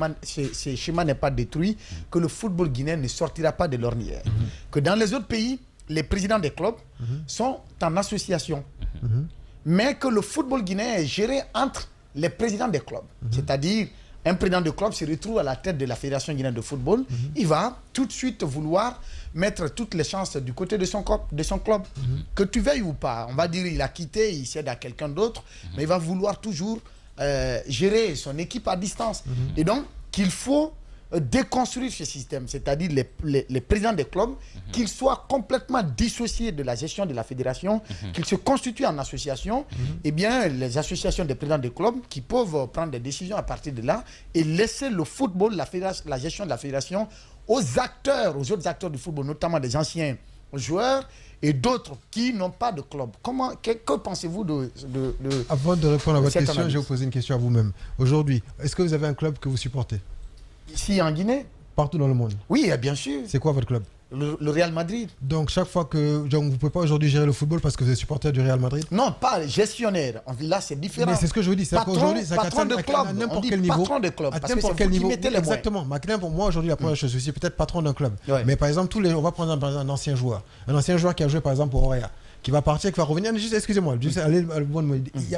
schéma n'est pas détruit, que le football guinéen ne sortira pas de l'ornière. Que dans les autres pays, les présidents des clubs sont en association. Mais que le football guinéen est géré entre les présidents des clubs. C'est-à-dire, un président de club se retrouve à la tête de la Fédération guinéenne de football. Il va tout de suite vouloir mettre toutes les chances du côté de son club. Que tu veuilles ou pas. On va dire il a quitté, il cède à quelqu'un d'autre, mais il va vouloir toujours gérer son équipe à distance. Et donc, qu'il faut déconstruire ce système, c'est-à-dire les présidents des clubs, qu'ils soient complètement dissociés de la gestion de la fédération, qu'ils se constituent en association, et bien les associations des présidents des clubs qui peuvent prendre des décisions à partir de là et laisser le football, la gestion de la fédération aux autres acteurs du football, notamment des anciens joueurs et d'autres qui n'ont pas de club. Que pensez-vous de Avant de répondre à votre question, je vais vous poser une question à vous-même. Aujourd'hui, est-ce que vous avez un club que vous supportez? Ici en Guinée? Partout dans le monde? Oui, bien sûr. C'est quoi votre club? le Real Madrid. Donc chaque fois que vous ne pouvez pas aujourd'hui gérer le football parce que vous êtes supporter du Real Madrid? Non, pas gestionnaire. Là, c'est différent. Mais c'est ce que je vous dis. C'est qu'aujourd'hui, ça patron de club. à n'importe quel niveau. Patron de club. À Parce que n'importe c'est quel vous qui niveau. mettez les moyens. Exactement. Pour moi, aujourd'hui, la première chose, je suis peut-être patron d'un club. Ouais. Mais par exemple, on va prendre un ancien joueur. Un ancien joueur qui a joué par exemple au Roya, qui va partir, qui va revenir. Juste, excusez-moi,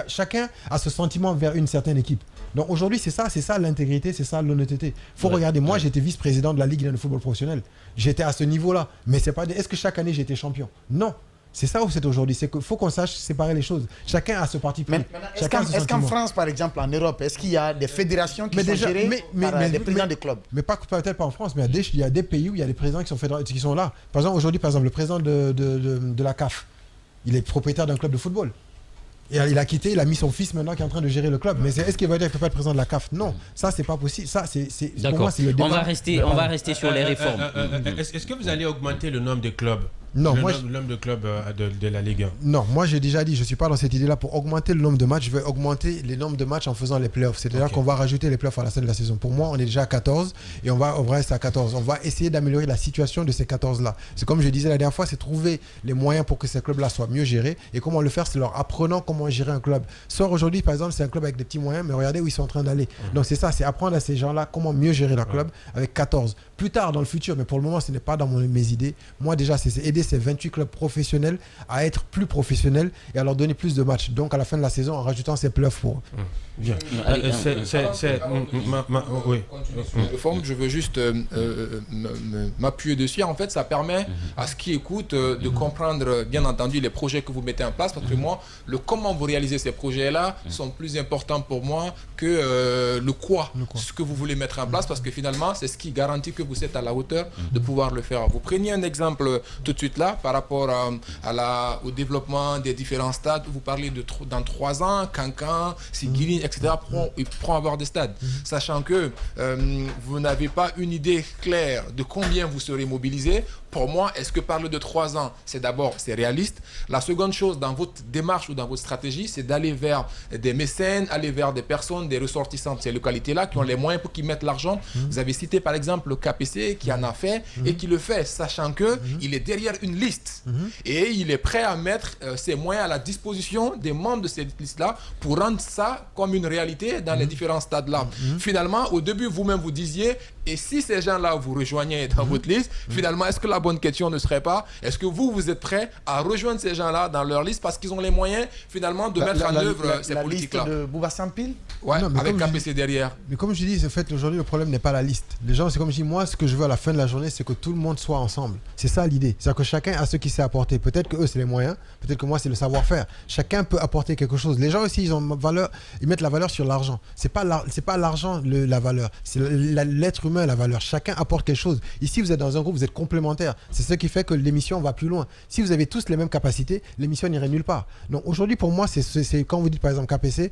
chacun a ce sentiment vers une certaine équipe. Donc aujourd'hui, c'est ça l'intégrité, c'est ça l'honnêteté. Il faut regarder, moi j'étais vice-président de la Ligue de football professionnel. J'étais à ce niveau-là. Mais c'est pas est-ce que chaque année j'ai été champion? Non. C'est ça où c'est aujourd'hui. C'est qu'il faut qu'on sache séparer les choses. Chacun a ce parti pris. Est-ce qu'en France, par exemple, en Europe, est-ce qu'il y a des fédérations qui sont gérées par des présidents de clubs? Mais peut-être pas en France, mais il y a des pays où il y a des présidents qui sont là. Par exemple, aujourd'hui, le président de la CAF, il est propriétaire d'un club de football. Et il a quitté, il a mis son fils maintenant qui est en train de gérer le club. Mais est-ce qu'il va dire qu'il ne peut pas être président de la CAF? Non, ça c'est pas possible. Ça, pour moi, c'est le débat. On va rester sur les réformes. Est-ce que vous allez augmenter le nombre de clubs? Non, le nombre de clubs de la Ligue 1. Non, moi j'ai déjà dit, je ne suis pas dans cette idée-là pour augmenter le nombre de matchs. Je vais augmenter les nombres de matchs en faisant les playoffs. C'est-à-dire qu'on va rajouter les playoffs à la fin de la saison. Pour moi, on est déjà à 14 et on va rester à 14. On va essayer d'améliorer la situation de ces 14-là. C'est comme je disais la dernière fois, c'est trouver les moyens pour que ces clubs-là soient mieux gérés. Et comment le faire, c'est leur apprenant comment gérer un club. Soit aujourd'hui, par exemple, c'est un club avec des petits moyens, mais regardez où ils sont en train d'aller. Donc c'est ça, c'est apprendre à ces gens-là comment mieux gérer leur club avec 14. Plus tard dans le futur, mais pour le moment, ce n'est pas dans mes idées. Moi déjà, c'est aider ces 28 clubs professionnels à être plus professionnels et à leur donner plus de matchs. Donc à la fin de la saison, en rajoutant ces playoffs pour eux. Bien. Je veux juste m'appuyer dessus. En fait, ça permet à ceux qui écoutent de comprendre, bien entendu, les projets que vous mettez en place. Parce que moi, le comment vous réalisez ces projets-là sont plus importants pour moi que le quoi, ce que vous voulez mettre en place. Parce que finalement, c'est ce qui garantit que vous êtes à la hauteur de pouvoir le faire. Vous preniez un exemple tout de suite là par rapport au développement des différents stades. Vous parlez dans 3 ans, Cancan, Siguiri, etc. pourront avoir des stades. Sachant que vous n'avez pas une idée claire de combien vous serez mobilisé. Pour moi, est-ce que parler de 3 ans, c'est réaliste? La seconde chose dans votre démarche ou dans votre stratégie, c'est d'aller vers des mécènes, aller vers des personnes, des ressortissants de ces localités-là qui ont les moyens pour qu'ils mettent l'argent. Vous avez cité par exemple le KPC qui en a fait et qui le fait, sachant qu'il est derrière une liste et il est prêt à mettre ses moyens à la disposition des membres de cette liste-là pour rendre ça comme une réalité dans les différents stades-là. Finalement, au début, vous-même vous disiez, et si ces gens-là vous rejoignaient dans votre liste, finalement, est-ce que la bonne question ne serait pas, est-ce que vous êtes prêt à rejoindre ces gens-là dans leur liste parce qu'ils ont les moyens finalement de mettre en œuvre ces politiques-là? La liste de Bouba Sampil? Ouais, avec KPC derrière. Mais comme je dis, en fait, aujourd'hui, le problème n'est pas la liste. Les gens, c'est comme je dis, moi, ce que je veux à la fin de la journée, c'est que tout le monde soit ensemble. C'est ça l'idée. C'est-à-dire que chacun a ce qu'il sait apporter. Peut-être que eux, c'est les moyens. Peut-être que moi, c'est le savoir-faire. Chacun peut apporter quelque chose. Les gens aussi, ils mettent la valeur sur l'argent. C'est pas l'argent la valeur. C'est l'être humain la valeur. Chacun apporte quelque chose. Ici, vous êtes dans un groupe, vous êtes complémentaires. C'est ce qui fait que l'émission va plus loin. Si vous avez tous les mêmes capacités, l'émission n'irait nulle part. Donc aujourd'hui, pour moi, c'est quand vous dites par exemple KPC,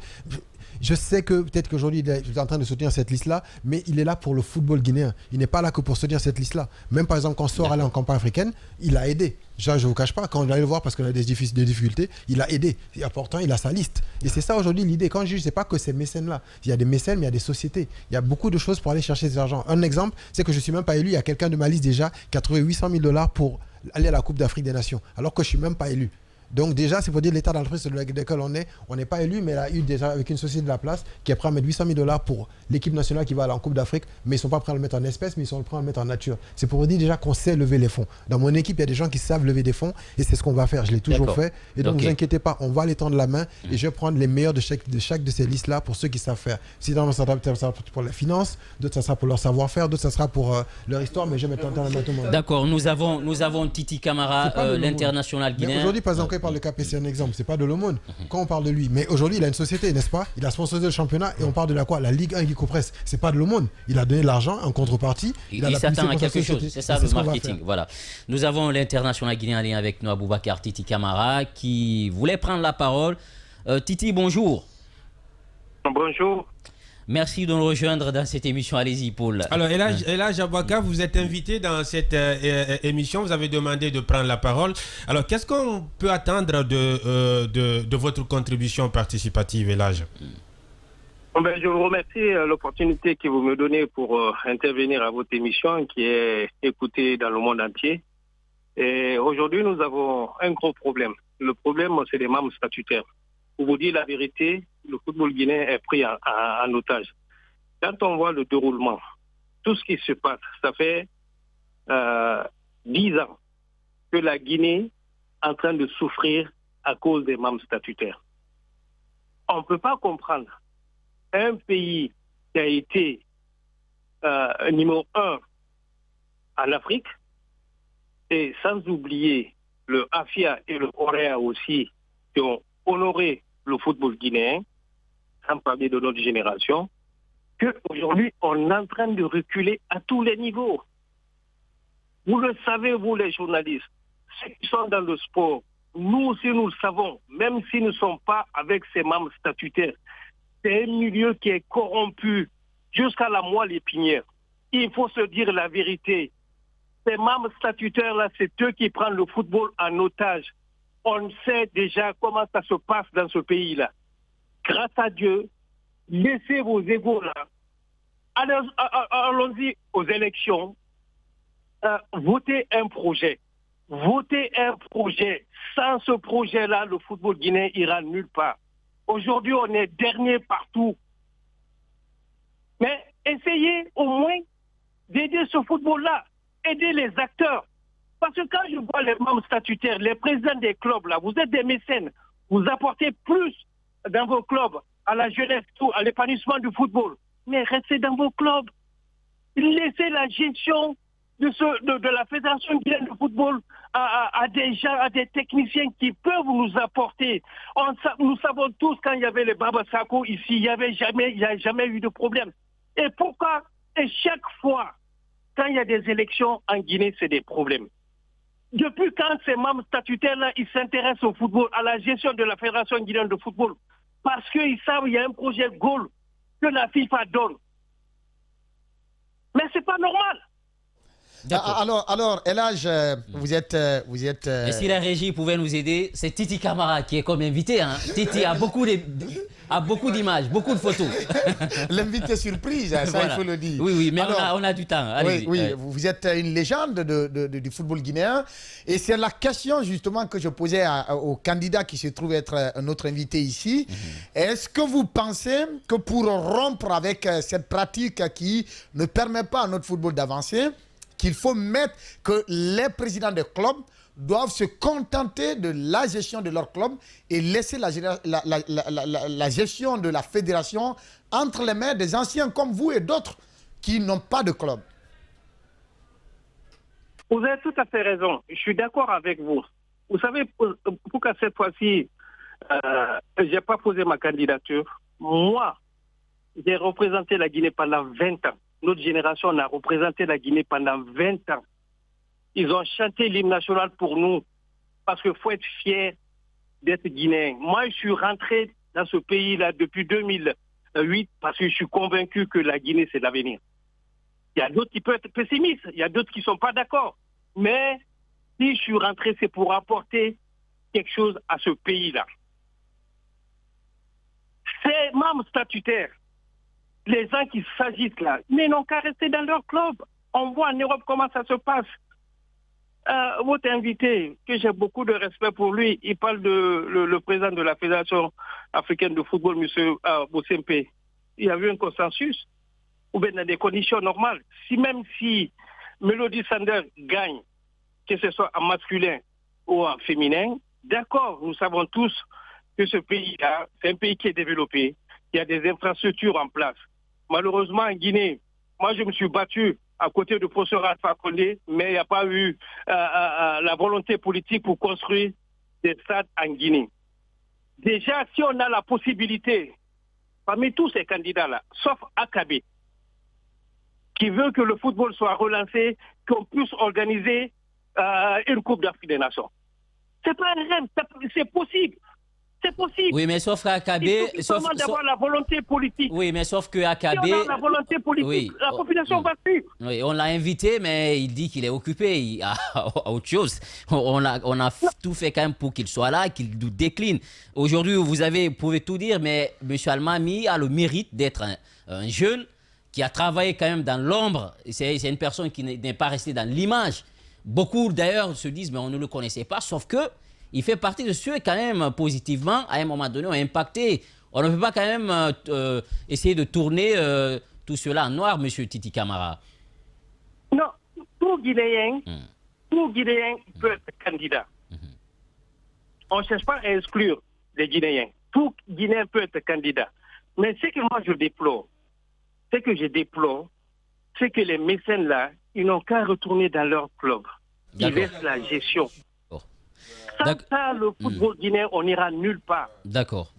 je sais que peut-être qu'aujourd'hui, il est en train de soutenir cette liste-là, mais il est là pour le football guinéen. Il n'est pas là que pour soutenir cette liste-là. Même par exemple, quand Sor allait en campagne africaine, il a aidé. Je ne vous cache pas, quand on allait le voir parce qu'on a des difficultés, il a aidé. Et pourtant, il a sa liste. Et c'est ça aujourd'hui l'idée. Quand je dis, ce n'est pas que ces mécènes-là. Il y a des mécènes, mais il y a des sociétés. Il y a beaucoup de choses pour aller chercher cet argent. Un exemple, c'est que je ne suis même pas élu. Il y a quelqu'un de ma liste déjà qui a trouvé $800 000 pour aller à la Coupe d'Afrique des Nations, alors que je ne suis même pas élu. Donc déjà, c'est pour dire l'état d'entreprise sur lequel on n'est pas élu, mais il a eu déjà avec une société de la place qui est prêt à mettre $800 000 pour l'équipe nationale qui va aller en Coupe d'Afrique, mais ils ne sont pas prêts à le mettre en espèces, mais ils sont prêts à le mettre en nature. C'est pour dire déjà qu'on sait lever les fonds. Dans mon équipe, il y a des gens qui savent lever des fonds et c'est ce qu'on va faire. Je l'ai toujours fait. Et donc, ne vous inquiétez pas, on va les tendre la main et je vais prendre les meilleurs de chaque de ces listes-là pour ceux qui savent faire. Si dans ça sera pour la finance, d'autres ça sera pour leur savoir-faire, d'autres ça sera pour leur histoire, mais je vais mettre la main tout le monde. D'accord, nous avons Titi Camara, l'international guinéen. Aujourd'hui, par exemple, quand il parle de KPC, un exemple, c'est pas de l'aumône quand on parle de lui. Mais aujourd'hui, il a une société, n'est-ce pas? Il a sponsorisé le championnat et on parle de la Ligue 1 Guico Presse. C'est pas de l'aumône. Il a donné de l'argent en contrepartie. Il s'attend à quelque chose. C'est ça le marketing. Voilà. Nous avons l'international guinéen avec nous, Aboubacar Titi Camara, qui voulait prendre la parole. Titi, bonjour. Bonjour. Merci de nous rejoindre dans cette émission. Allez-y, Paul. Alors, Elhadj Aboubacar, vous êtes invité dans cette émission. Vous avez demandé de prendre la parole. Alors, qu'est-ce qu'on peut attendre de votre contribution participative, Elhadj? Ben, je vous remercie l'opportunité que vous me donnez pour intervenir à votre émission qui est écoutée dans le monde entier. Et aujourd'hui, nous avons un gros problème. Le problème, c'est les membres statutaires. Pour vous dire la vérité, le football guinéen est pris en otage. Quand on voit le déroulement, tout ce qui se passe, ça fait 10 ans que la Guinée est en train de souffrir à cause des membres statutaires. On ne peut pas comprendre un pays qui a été numéro 1 en Afrique, et sans oublier le AFIA et le Orea aussi, qui ont honoré le football guinéen, sans parler de notre génération, qu'aujourd'hui, on est en train de reculer à tous les niveaux. Vous le savez, vous les journalistes, ceux qui sont dans le sport, nous aussi nous le savons, même si nous ne sommes pas avec ces membres statutaires. C'est un milieu qui est corrompu jusqu'à la moelle épinière. Il faut se dire la vérité. Ces membres statutaires-là, c'est eux qui prennent le football en otage. On sait déjà comment ça se passe dans ce pays-là. Grâce à Dieu, laissez vos égos là. Allons-y aux élections. Votez un projet. Votez un projet. Sans ce projet-là, le football guinéen ira nulle part. Aujourd'hui, on est dernier partout. Mais essayez au moins d'aider ce football-là. Aider les acteurs. Parce que quand je vois les membres statutaires, les présidents des clubs, là, vous êtes des mécènes. Vous apportez plus dans vos clubs à la jeunesse, à l'épanouissement du football. Mais restez dans vos clubs. Laissez la gestion de la Fédération guinéenne de football à des gens, à des techniciens qui peuvent nous apporter. Nous savons tous quand il y avait les Baba Sako ici, il n'y a jamais eu de problème. Et pourquoi? Et chaque fois, quand il y a des élections en Guinée, c'est des problèmes. Depuis quand ces membres statutaires-là, ils s'intéressent au football, à la gestion de la Fédération guinéenne de football? Parce qu'ils savent qu'il y a un projet goal que la FIFA donne. Mais c'est pas normal. Alors, Elhadj, vous êtes... Et si la régie pouvait nous aider, c'est Titi Camara qui est comme invité. Hein. Titi a beaucoup d'images, beaucoup de photos. L'invité surprise, ça voilà. Il faut le dire. Oui, mais alors, on a du temps. Oui, vous êtes une légende du football guinéen. Et c'est la question justement que je posais au candidat qui se trouve être notre invité ici. Est-ce que vous pensez que pour rompre avec cette pratique qui ne permet pas à notre football d'avancer, qu'il faut mettre que les présidents des clubs doivent se contenter de la gestion de leur club et laisser la gestion de la fédération entre les mains des anciens comme vous et d'autres qui n'ont pas de club? Vous avez tout à fait raison. Je suis d'accord avec vous. Vous savez, pourquoi cette fois-ci, je n'ai pas posé ma candidature. Moi, j'ai représenté la Guinée pendant 20 ans. Notre génération a représenté la Guinée pendant 20 ans. Ils ont chanté l'hymne national pour nous parce qu'il faut être fier d'être guinéen. Moi, je suis rentré dans ce pays-là depuis 2008 parce que je suis convaincu que la Guinée, c'est l'avenir. Il y a d'autres qui peuvent être pessimistes, il y a d'autres qui ne sont pas d'accord. Mais si je suis rentré, c'est pour apporter quelque chose à ce pays-là. Ces membres statutaires, les gens qui s'agitent là, mais n'ont qu'à rester dans leur club. On voit en Europe comment ça se passe. Votre invité, que j'ai beaucoup de respect pour lui, il parle de le président de la Fédération africaine de football, M. Bossempe. Il y a eu un consensus, ou bien dans des conditions normales. Même si Melody Sanders gagne, que ce soit en masculin ou en féminin, d'accord, nous savons tous que ce pays-là, c'est un pays qui est développé, il y a des infrastructures en place. Malheureusement, en Guinée, moi, je me suis battu à côté du professeur Alpha Condé, mais il n'y a pas eu la volonté politique pour construire des stades en Guinée. Déjà, si on a la possibilité, parmi tous ces candidats-là, sauf Akabe, qui veut que le football soit relancé, qu'on puisse organiser une Coupe d'Afrique des Nations. C'est pas un rêve, c'est possible. C'est possible. Oui, mais sauf qu'AKB... Il faut seulement d'avoir la volonté politique. Oui, mais sauf que AKB... Si on a la volonté politique, la population va suivre. Oui, on l'a invité, mais il dit qu'il est occupé. Il a autre chose. On a tout fait quand même pour qu'il soit là, qu'il nous décline. Aujourd'hui, vous pouvez tout dire, mais M. Almami a le mérite d'être un jeune qui a travaillé quand même dans l'ombre. C'est une personne qui n'est pas restée dans l'image. Beaucoup d'ailleurs se disent, mais on ne le connaissait pas, sauf que il fait partie de ceux quand même positivement, à un moment donné, ont impacté. On ne peut pas quand même essayer de tourner tout cela en noir, M. Titi Camara. Non, tout Guinéen peut être candidat. On ne cherche pas à exclure les Guinéens. Tout Guinéen peut être candidat. Mais ce que moi je déplore, c'est que les mécènes là, ils n'ont qu'à retourner dans leur club. Ils laissent la gestion. Sans ça, le football guinéen, on n'ira nulle part. D'accord.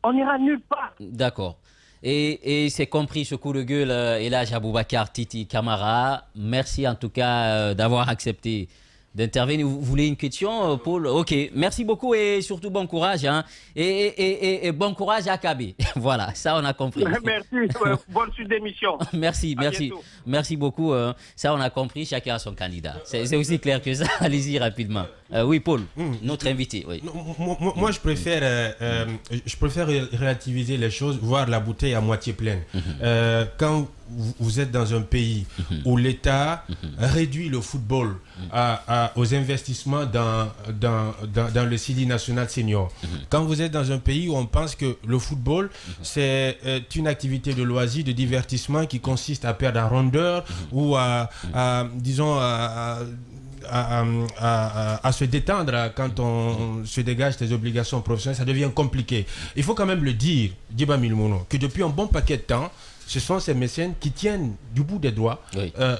On n'ira nulle part. D'accord. Et c'est compris ce coup de gueule, Elhadji Aboubacar Titi Camara. Merci en tout cas d'avoir accepté d'intervenir. Vous voulez une question, Paul? Ok, merci beaucoup et surtout bon courage. Hein. Et bon courage à AKB. Voilà, ça on a compris. Merci, bonne suite d'émission. Merci beaucoup. Ça on a compris, chacun a son candidat. C'est aussi clair que ça. Allez-y rapidement. Oui, Paul, notre invité. Oui. Moi, je préfère relativiser les choses, voir la bouteille à moitié pleine. Quand vous êtes dans un pays où l'État réduit le football aux investissements dans le Sili National Senior, quand vous êtes dans un pays où on pense que le football, c'est une activité de loisir, de divertissement qui consiste à perdre en rondeur ou à se détendre quand on se dégage des obligations professionnelles, ça devient compliqué. Il faut quand même le dire, Djiba Milmono, que depuis un bon paquet de temps, ce sont ces mécènes qui tiennent du bout des doigts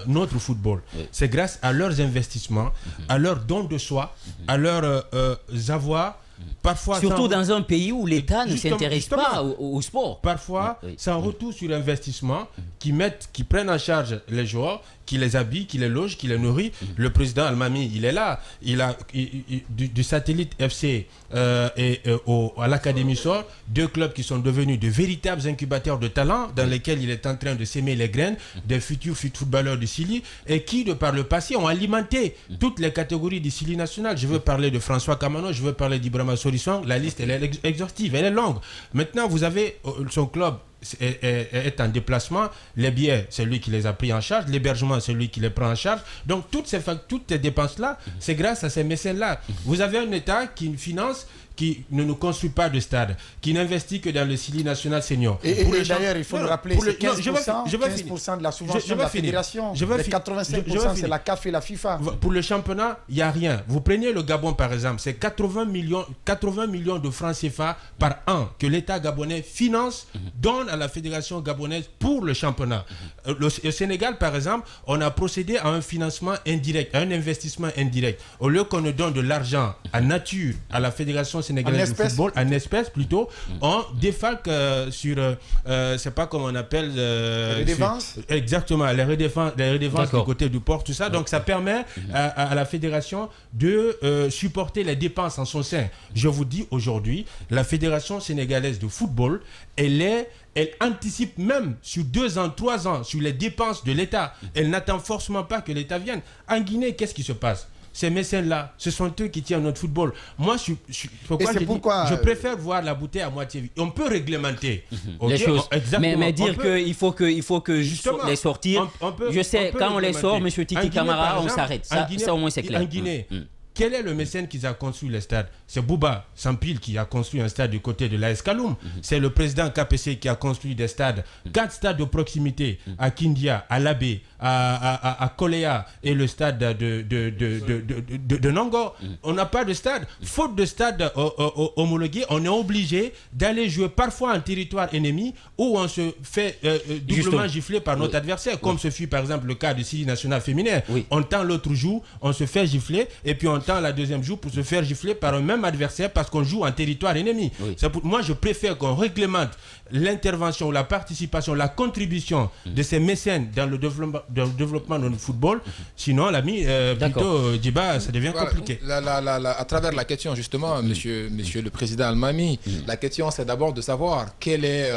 notre football. C'est grâce à leurs investissements, à leurs dons de soi, à leurs avoirs. Parfois, surtout dans un pays où l'État ne s'intéresse pas au sport. Parfois, c'est un retour sur investissement qui prennent en charge les joueurs, qui les habille, qui les loge, qui les nourrit. Le président Almami, il est là. Il a du Satellite FC à l'Académie Sor, deux clubs qui sont devenus de véritables incubateurs de talent dans lesquels il est en train de s'aimer les graines des futurs footballeurs du Sili et qui, de par le passé, ont alimenté toutes les catégories du Sili national. Je veux parler de François Kamano, je veux parler d'Ibrahima Sorisson. La liste, elle est exhaustive, elle est longue. Maintenant, vous avez son club est en déplacement, les billets, c'est lui qui les a pris en charge, l'hébergement, c'est lui qui les prend en charge. Donc toutes ces dépenses-là, c'est grâce à ces mécènes-là. Vous avez un État qui finance, qui ne nous construit pas de stade, qui n'investit que dans le Sili National Senior. Et d'ailleurs, il faut le rappeler, c'est 15% de la subvention de la fédération. Les 85%, c'est la CAF et la FIFA. Pour le championnat, il n'y a rien. Vous prenez le Gabon, par exemple, c'est 80 millions de francs CFA par an que l'État gabonais finance, donne à la fédération gabonaise pour le championnat. Au Sénégal, par exemple, on a procédé à un financement indirect, à un investissement indirect. Au lieu qu'on ne donne de l'argent à nature à la fédération sénégalaise du football, en espèces plutôt, on défalque sur, c'est pas comment on appelle... les redévances. Exactement, les redévances du côté du port, tout ça. Donc ça permet à la fédération de supporter les dépenses en son sein. Je vous dis aujourd'hui, la fédération sénégalaise de football, elle anticipe même sur 2 ans, 3 ans sur les dépenses de l'État. Elle n'attend forcément pas que l'État vienne. En Guinée, qu'est-ce qui se passe? Ces mécènes-là, ce sont eux qui tiennent notre football. Moi, je préfère voir la bouteille à moitié vide. On peut réglementer les choses. Mais dire qu'il faut que les sortir. Je sais, quand on les sort, M. Titi Camara, on s'arrête. Ça, au moins, c'est clair. En Guinée, quel est le mécène qui a construit les stades? C'est Bouba Sampil qui a construit un stade du côté de l'AS Kaloum. C'est le président KPC qui a construit des stades. 4 stades de proximité à Kindia, à Labé, à Koléa et le stade de Nangor. On n'a pas de stade. Faute de stade homologué, on est obligé d'aller jouer parfois en territoire ennemi où on se fait doublement gifler par notre adversaire, comme ce fut par exemple le cas du Sili national féminin. On tend l'autre joue, on se fait gifler et puis on tend attend la deuxième jour pour se faire gifler par un même adversaire parce qu'on joue en territoire ennemi. Oui. Moi, je préfère qu'on réglemente l'intervention, la participation, la contribution de ces mécènes dans le développement de notre football. Sinon, l'ami, plutôt, Djiba, ça devient compliqué. À travers la question, justement, monsieur le président Almami, la question, c'est d'abord de savoir quelle est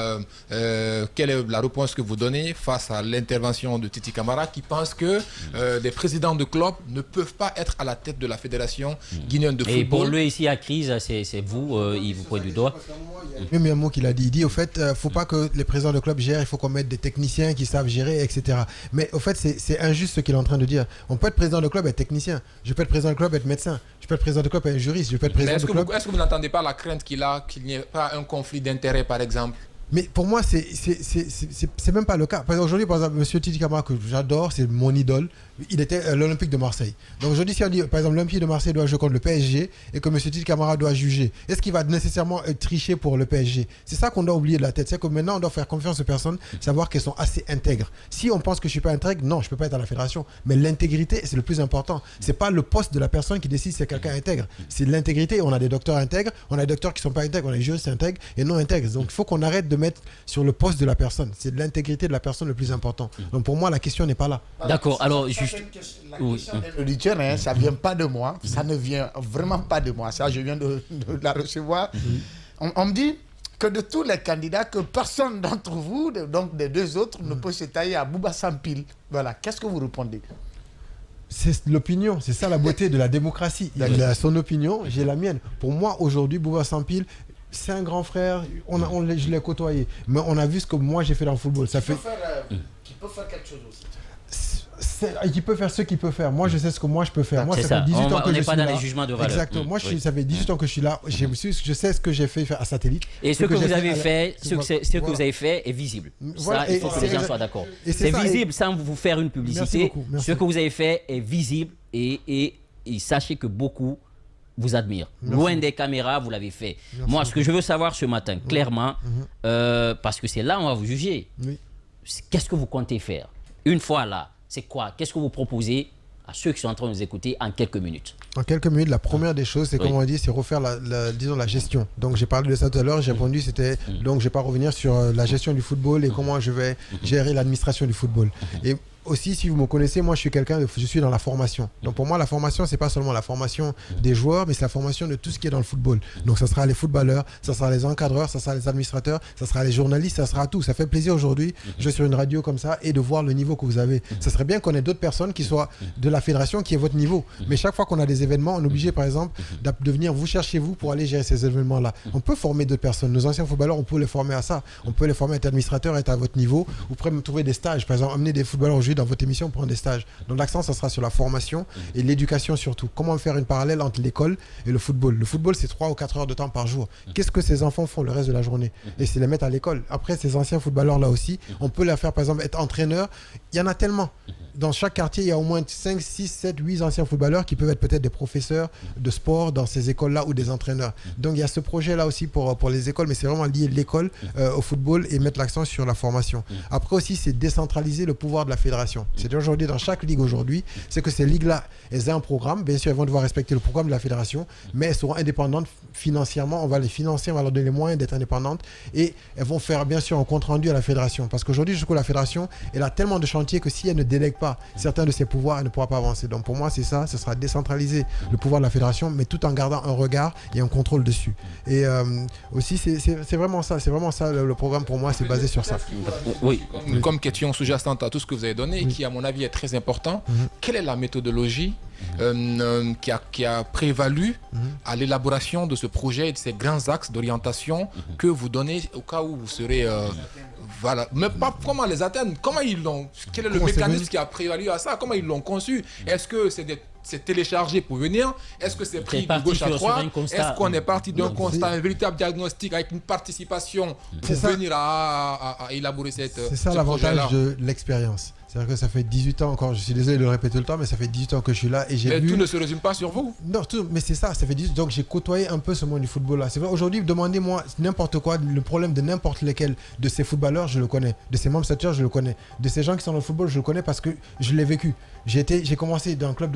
la réponse que vous donnez face à l'intervention de Titi Camara qui pense que des présidents de clubs ne peuvent pas être à la tête de la fédération guinéenne de football. Et pour lui, ici, à crise, c'est vous, il vous pointe du doigt. Il y a un mot qu'il a dit. Il dit, au fait, il ne faut pas que les présidents de club gèrent, il faut qu'on mette des techniciens qui savent gérer, etc. Mais au fait, c'est injuste ce qu'il est en train de dire. On peut être président de club et être technicien. Je peux être président de club et être médecin. Je peux être président de club et être juriste. Je peux être président de club. Est-ce que vous n'entendez pas la crainte qu'il n'y ait pas un conflit d'intérêts, par exemple? Mais pour moi, c'est même pas le cas. Aujourd'hui, par exemple, M. Titi Camara, que j'adore, c'est mon idole, il était à l'Olympique de Marseille. Donc aujourd'hui, si on dit, par exemple, l'Olympique de Marseille doit jouer contre le PSG et que M. Titi Camara doit juger, est-ce qu'il va nécessairement tricher pour le PSG? C'est ça qu'on doit oublier de la tête. C'est que maintenant, on doit faire confiance aux personnes, savoir qu'elles sont assez intègres. Si on pense que je ne suis pas intègre, non, je ne peux pas être à la fédération. Mais l'intégrité, c'est le plus important. Ce n'est pas le poste de la personne qui décide si c'est quelqu'un intègre. C'est l'intégrité. On a des docteurs intègres, on a des docteurs qui ne sont pas intègres, on a des juristes intègres et non intègres. Donc il faut qu'on arrête de mettre sur le poste de la personne. C'est l'intégrité de la personne le plus important. Donc pour moi, la question n'est pas là. D'accord. Alors, juste... La question de l'auditeur, ça ne vient pas de moi. Ça ne vient vraiment pas de moi. Ça, je viens de la recevoir. On me dit que de tous les candidats, que personne d'entre vous, donc des deux autres, ne peut se tailler à Bouba Sampil. Voilà. Qu'est-ce que vous répondez? C'est l'opinion, c'est ça la beauté de la démocratie. Il a son opinion, j'ai la mienne. Pour moi, aujourd'hui, Bouba Sampil, c'est un grand frère, je l'ai côtoyé. Mais on a vu ce que moi j'ai fait dans le football. Qui peut faire quelque chose aussi. Qui peut faire ce qu'il peut faire. Moi, je sais ce que moi je peux faire. Moi, ça fait 18 ans que je suis là. On n'est pas dans les jugements de valeur. Exactement. Moi, ça fait 18 ans que je suis là. Je sais ce que j'ai fait à Satellite. Et ce que vous avez fait, ce que vous avez fait est visible. Ça, il faut que les gens soient d'accord. C'est visible sans vous faire une publicité. Ce que vous avez fait est visible et sachez que beaucoup vous admirent. Loin des caméras, vous l'avez fait. Moi, ce que je veux savoir ce matin, clairement, parce que c'est là où on va vous juger, qu'est-ce que vous comptez faire? Une fois là, c'est quoi? Qu'est-ce que vous proposez à ceux qui sont en train de nous écouter en quelques minutes? En quelques minutes, la première des choses, c'est comme on dit, c'est refaire disons, la gestion. Donc j'ai parlé de ça tout à l'heure, j'ai répondu, c'était donc je ne vais pas revenir sur la gestion du football et comment je vais gérer l'administration du football. Et aussi, si vous me connaissez, moi je suis dans la formation. Donc pour moi, la formation, c'est pas seulement la formation des joueurs, mais c'est la formation de tout ce qui est dans le football. Donc ça sera les footballeurs, ça sera les encadreurs, ça sera les administrateurs, ça sera les journalistes, ça sera tout. Ça fait plaisir aujourd'hui, je suis sur une radio comme ça, et de voir le niveau que vous avez. Ça serait bien qu'on ait d'autres personnes qui soient de la fédération, qui aient votre niveau. Mais chaque fois qu'on a des événements, on est obligé, par exemple, de venir vous chercher vous pour aller gérer ces événements-là. On peut former d'autres personnes. Nos anciens footballeurs, on peut les former à ça. On peut les former à être administrateurs, être à votre niveau. Vous pourrez me trouver des stages. Par exemple, amener des footballeurs aujourd'hui dans votre émission pour prendre des stages. Donc l'accent, ça sera sur la formation et l'éducation surtout. Comment faire une parallèle entre l'école et le football? Le football, c'est 3 ou 4 heures de temps par jour. Qu'est-ce que ces enfants font le reste de la journée? Et c'est les mettre à l'école. Après, ces anciens footballeurs-là aussi, on peut les faire, par exemple, être entraîneur. Il y en a tellement. Dans chaque quartier, il y a au moins 5, 6, 7, 8 anciens footballeurs qui peuvent être peut-être des professeurs de sport dans ces écoles-là ou des entraîneurs. Donc il y a ce projet-là aussi pour les écoles, mais c'est vraiment lié l'école au football et mettre l'accent sur la formation. Après aussi, c'est décentraliser le pouvoir de la fédération. C'est aujourd'hui, dans chaque ligue aujourd'hui, c'est que ces ligues-là, elles aient un programme. Bien sûr, elles vont devoir respecter le programme de la fédération, mais elles seront indépendantes financièrement. On va les financer, on va leur donner les moyens d'être indépendantes et elles vont faire bien sûr un compte rendu à la fédération. Parce qu'aujourd'hui, je crois que la fédération, elle a tellement de chantiers que si elle ne délègue pas certains de ses pouvoirs, elle ne pourra pas avancer. Donc pour moi, c'est ça, ce sera décentraliser le pouvoir de la fédération, mais tout en gardant un regard et un contrôle dessus. Et aussi, c'est vraiment ça, le programme pour moi, c'est basé sur ça. Oui. Comme question sous-jacente à tout ce que vous avez donné et qui, à mon avis, est très important, quelle est la méthodologie qui a prévalu à l'élaboration de ce projet et de ces grands axes d'orientation que vous donnez au cas où vous serez... Voilà. Mais pas comment les atteindre, comment ils l'ont, quel est le mécanisme qui a prévalu à ça, comment ils l'ont conçu, est-ce que c'est téléchargé pour venir, est-ce que c'est pris de gauche à droite, est-ce qu'on est parti d'un constat, un véritable diagnostic avec une participation pour venir à élaborer cette c'est ça l'avantage de l'expérience. C'est-à-dire que ça fait 18 ans encore, je suis désolé de le répéter tout le temps, mais ça fait 18 ans que je suis là et j'ai vu... tout ne se résume pas sur vous. Non, mais c'est ça fait 18 ans. Donc j'ai côtoyé un peu ce monde du football-là. C'est vrai, aujourd'hui, demandez-moi n'importe quoi, le problème de n'importe lequel de ces footballeurs, je le connais. De ces membres statutaires, je le connais. De ces gens qui sont dans le football, je le connais parce que je l'ai vécu. J'ai commencé dans un club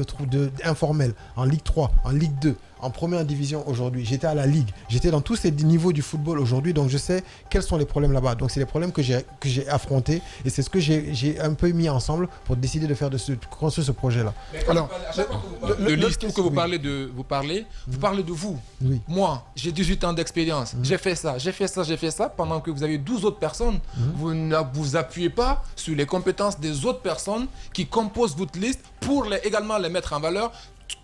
informel, en Ligue 3, en Ligue 2, en première division aujourd'hui. J'étais à la Ligue. J'étais dans tous ces niveaux du football aujourd'hui. Donc, je sais quels sont les problèmes là-bas. Donc, c'est les problèmes que j'ai affrontés. Et c'est ce que j'ai un peu mis ensemble pour décider de construire ce projet-là. Alors, à chaque fois que vous parlez de vous. Oui. Moi, j'ai 18 ans d'expérience. J'ai fait ça. Pendant que vous avez 12 autres personnes, vous ne vous appuyez pas sur les compétences des autres personnes qui composent votre liste pour également les mettre en valeur.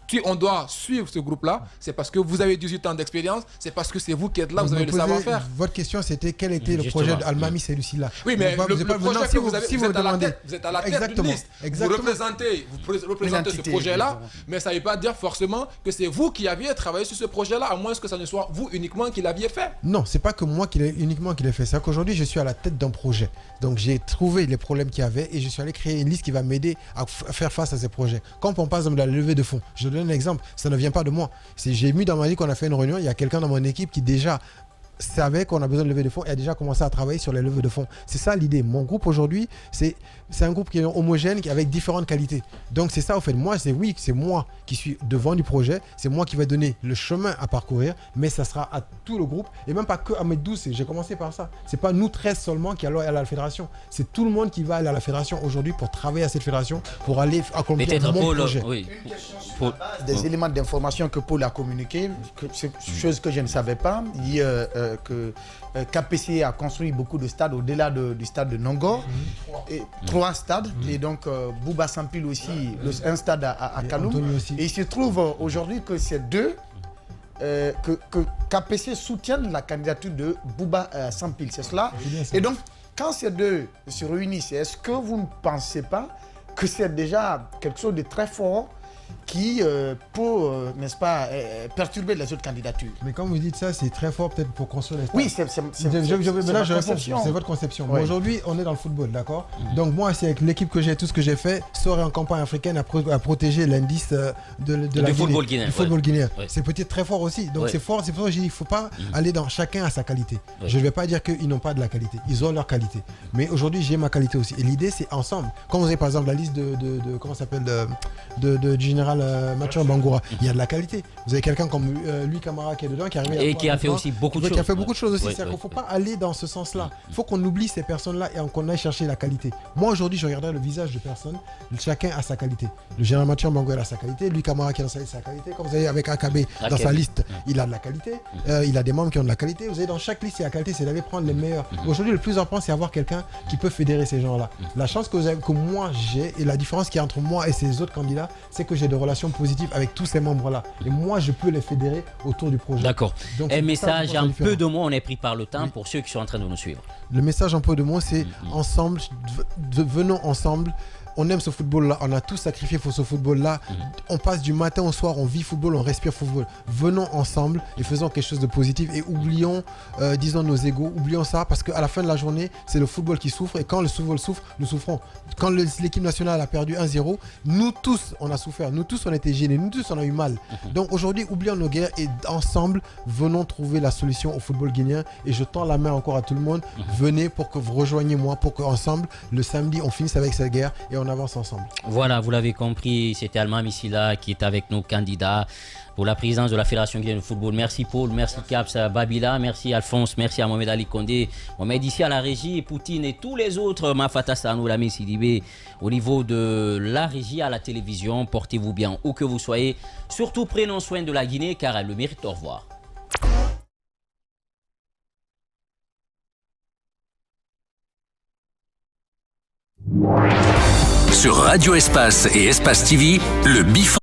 Si on doit suivre ce groupe-là, c'est parce que vous avez 18 ans d'expérience, c'est parce que c'est vous qui êtes là, vous avez le savoir-faire. Votre question, c'était quel était le projet d'Almami Seloussi-là. Oui, mais le projet que vous avez, vous êtes à la tête d'une liste. Vous représentez ce projet-là, mais ça ne veut pas dire forcément que c'est vous qui aviez travaillé sur ce projet-là, à moins que ça ne soit vous uniquement qui l'aviez fait. Non, c'est pas que moi uniquement qui l'ai fait. C'est qu'aujourd'hui, je suis à la tête d'un projet. Donc, j'ai trouvé les problèmes qu'il y avait et je suis allé créer une liste qui va m'aider à faire face à ces projets. Quand on passe dans la levée de fonds, je donne un exemple, ça ne vient pas de moi. J'ai mis dans ma vie qu'on a fait une réunion, il y a quelqu'un dans mon équipe qui déjà savait qu'on a besoin de lever de fonds et a déjà commencé à travailler sur les levées de fonds. C'est ça l'idée. Mon groupe aujourd'hui, c'est un groupe qui est homogène, avec différentes qualités. Donc c'est ça au fait. Moi, c'est moi qui suis devant du projet, c'est moi qui vais donner le chemin à parcourir, mais ça sera à tout le groupe et même pas que Ahmed Douce. J'ai commencé par ça. C'est pas nous 13 seulement qui allons aller à la fédération. C'est tout le monde qui va aller à la fédération aujourd'hui pour travailler à cette fédération, pour aller accomplir mon projet. Une question sur la base des éléments d'information que Paul a communiqué, c'est chose que je ne savais pas. Que KPC a construit beaucoup de stades au-delà du stade de Nongor, et 3 stades, et donc Bouba Sampil aussi, un stade à Kaloum. Et il se trouve aujourd'hui que ces deux, que KPC soutiennent la candidature de Bouba Sampil, c'est cela. Et donc, quand ces deux se réunissent, est-ce que vous ne pensez pas que c'est déjà quelque chose de très fort qui peut, n'est-ce pas, perturber les autres candidatures? Mais quand vous dites ça, c'est très fort peut-être pour construire les stades. Oui, c'est votre conception. Oui. Aujourd'hui, on est dans le football, d'accord? Donc moi, c'est avec l'équipe que j'ai, tout ce que j'ai fait, sort en campagne africaine à protéger l'indice de la football guinéen. Du football guinéen. C'est peut-être très fort aussi. Donc c'est fort, c'est pour ça que j'ai dit, il ne faut pas aller dans chacun à sa qualité. Je ne vais pas dire qu'ils n'ont pas de la qualité. Ils ont leur qualité. Mais aujourd'hui, j'ai ma qualité aussi. Et l'idée, c'est ensemble. Quand vous avez par exemple la liste comment ça s'appelle, du général Mathieu Bangoura, il y a de la qualité. Vous avez quelqu'un comme Louis Camara qui est dedans, qui arrive et qui a fait aussi beaucoup de choses. Qui a fait beaucoup de choses aussi. C'est-à-dire qu'il ne faut pas aller dans ce sens-là. Il faut qu'on oublie ces personnes-là et qu'on aille chercher la qualité. Moi aujourd'hui, je regardais le visage de personnes. Chacun a sa qualité. Le général Mathieu Bangoura a sa qualité. Louis Camara qui a dans sa liste sa qualité. Comme vous avez avec AKB dans sa liste, il a de la qualité. Il a des membres qui ont de la qualité. Vous avez dans chaque liste, il y a la qualité, c'est d'aller prendre les meilleurs. Aujourd'hui, le plus important, c'est avoir quelqu'un qui peut fédérer ces gens-là. La chance que moi j'ai et la différence qu'il y a entre moi et ces autres candidats, c'est que j'ai des relations positives avec tous ces membres-là. Et moi, je peux les fédérer autour du projet. D'accord. Un message en peu de mots, on est pris par le temps pour ceux qui sont en train de nous suivre. Le message en peu de mots, c'est ensemble, venons ensemble. On aime ce football-là, on a tous sacrifié pour ce football-là. On passe du matin au soir, on vit football, on respire football. Venons ensemble et faisons quelque chose de positif et oublions, disons, nos égos, oublions ça parce qu'à la fin de la journée, c'est le football qui souffre et quand le football souffre, nous souffrons. Quand l'équipe nationale a perdu 1-0, nous tous, on a souffert, nous tous, on a été gênés, nous tous, on a eu mal. Donc aujourd'hui, oublions nos guerres et ensemble, venons trouver la solution au football guinéen et je tends la main encore à tout le monde. Venez pour que vous rejoigniez moi, pour qu'ensemble, le samedi, on finisse avec cette guerre et on avance ensemble. Voilà, vous l'avez compris, c'était Almami Silla qui est avec nos candidats pour la présidence de la Fédération guinéenne de football. Merci Paul, merci Caps Babila, merci Alphonse, merci à Mohamed Ali Condé, Mohamed ici à la régie, Poutine et tous les autres, Mafata Sanou, Lamine Sidibé, au niveau de la régie à la télévision. Portez-vous bien où que vous soyez. Surtout prenons soin de la Guinée car elle le mérite. Au revoir. Sur Radio Espace et Espace TV, le BIF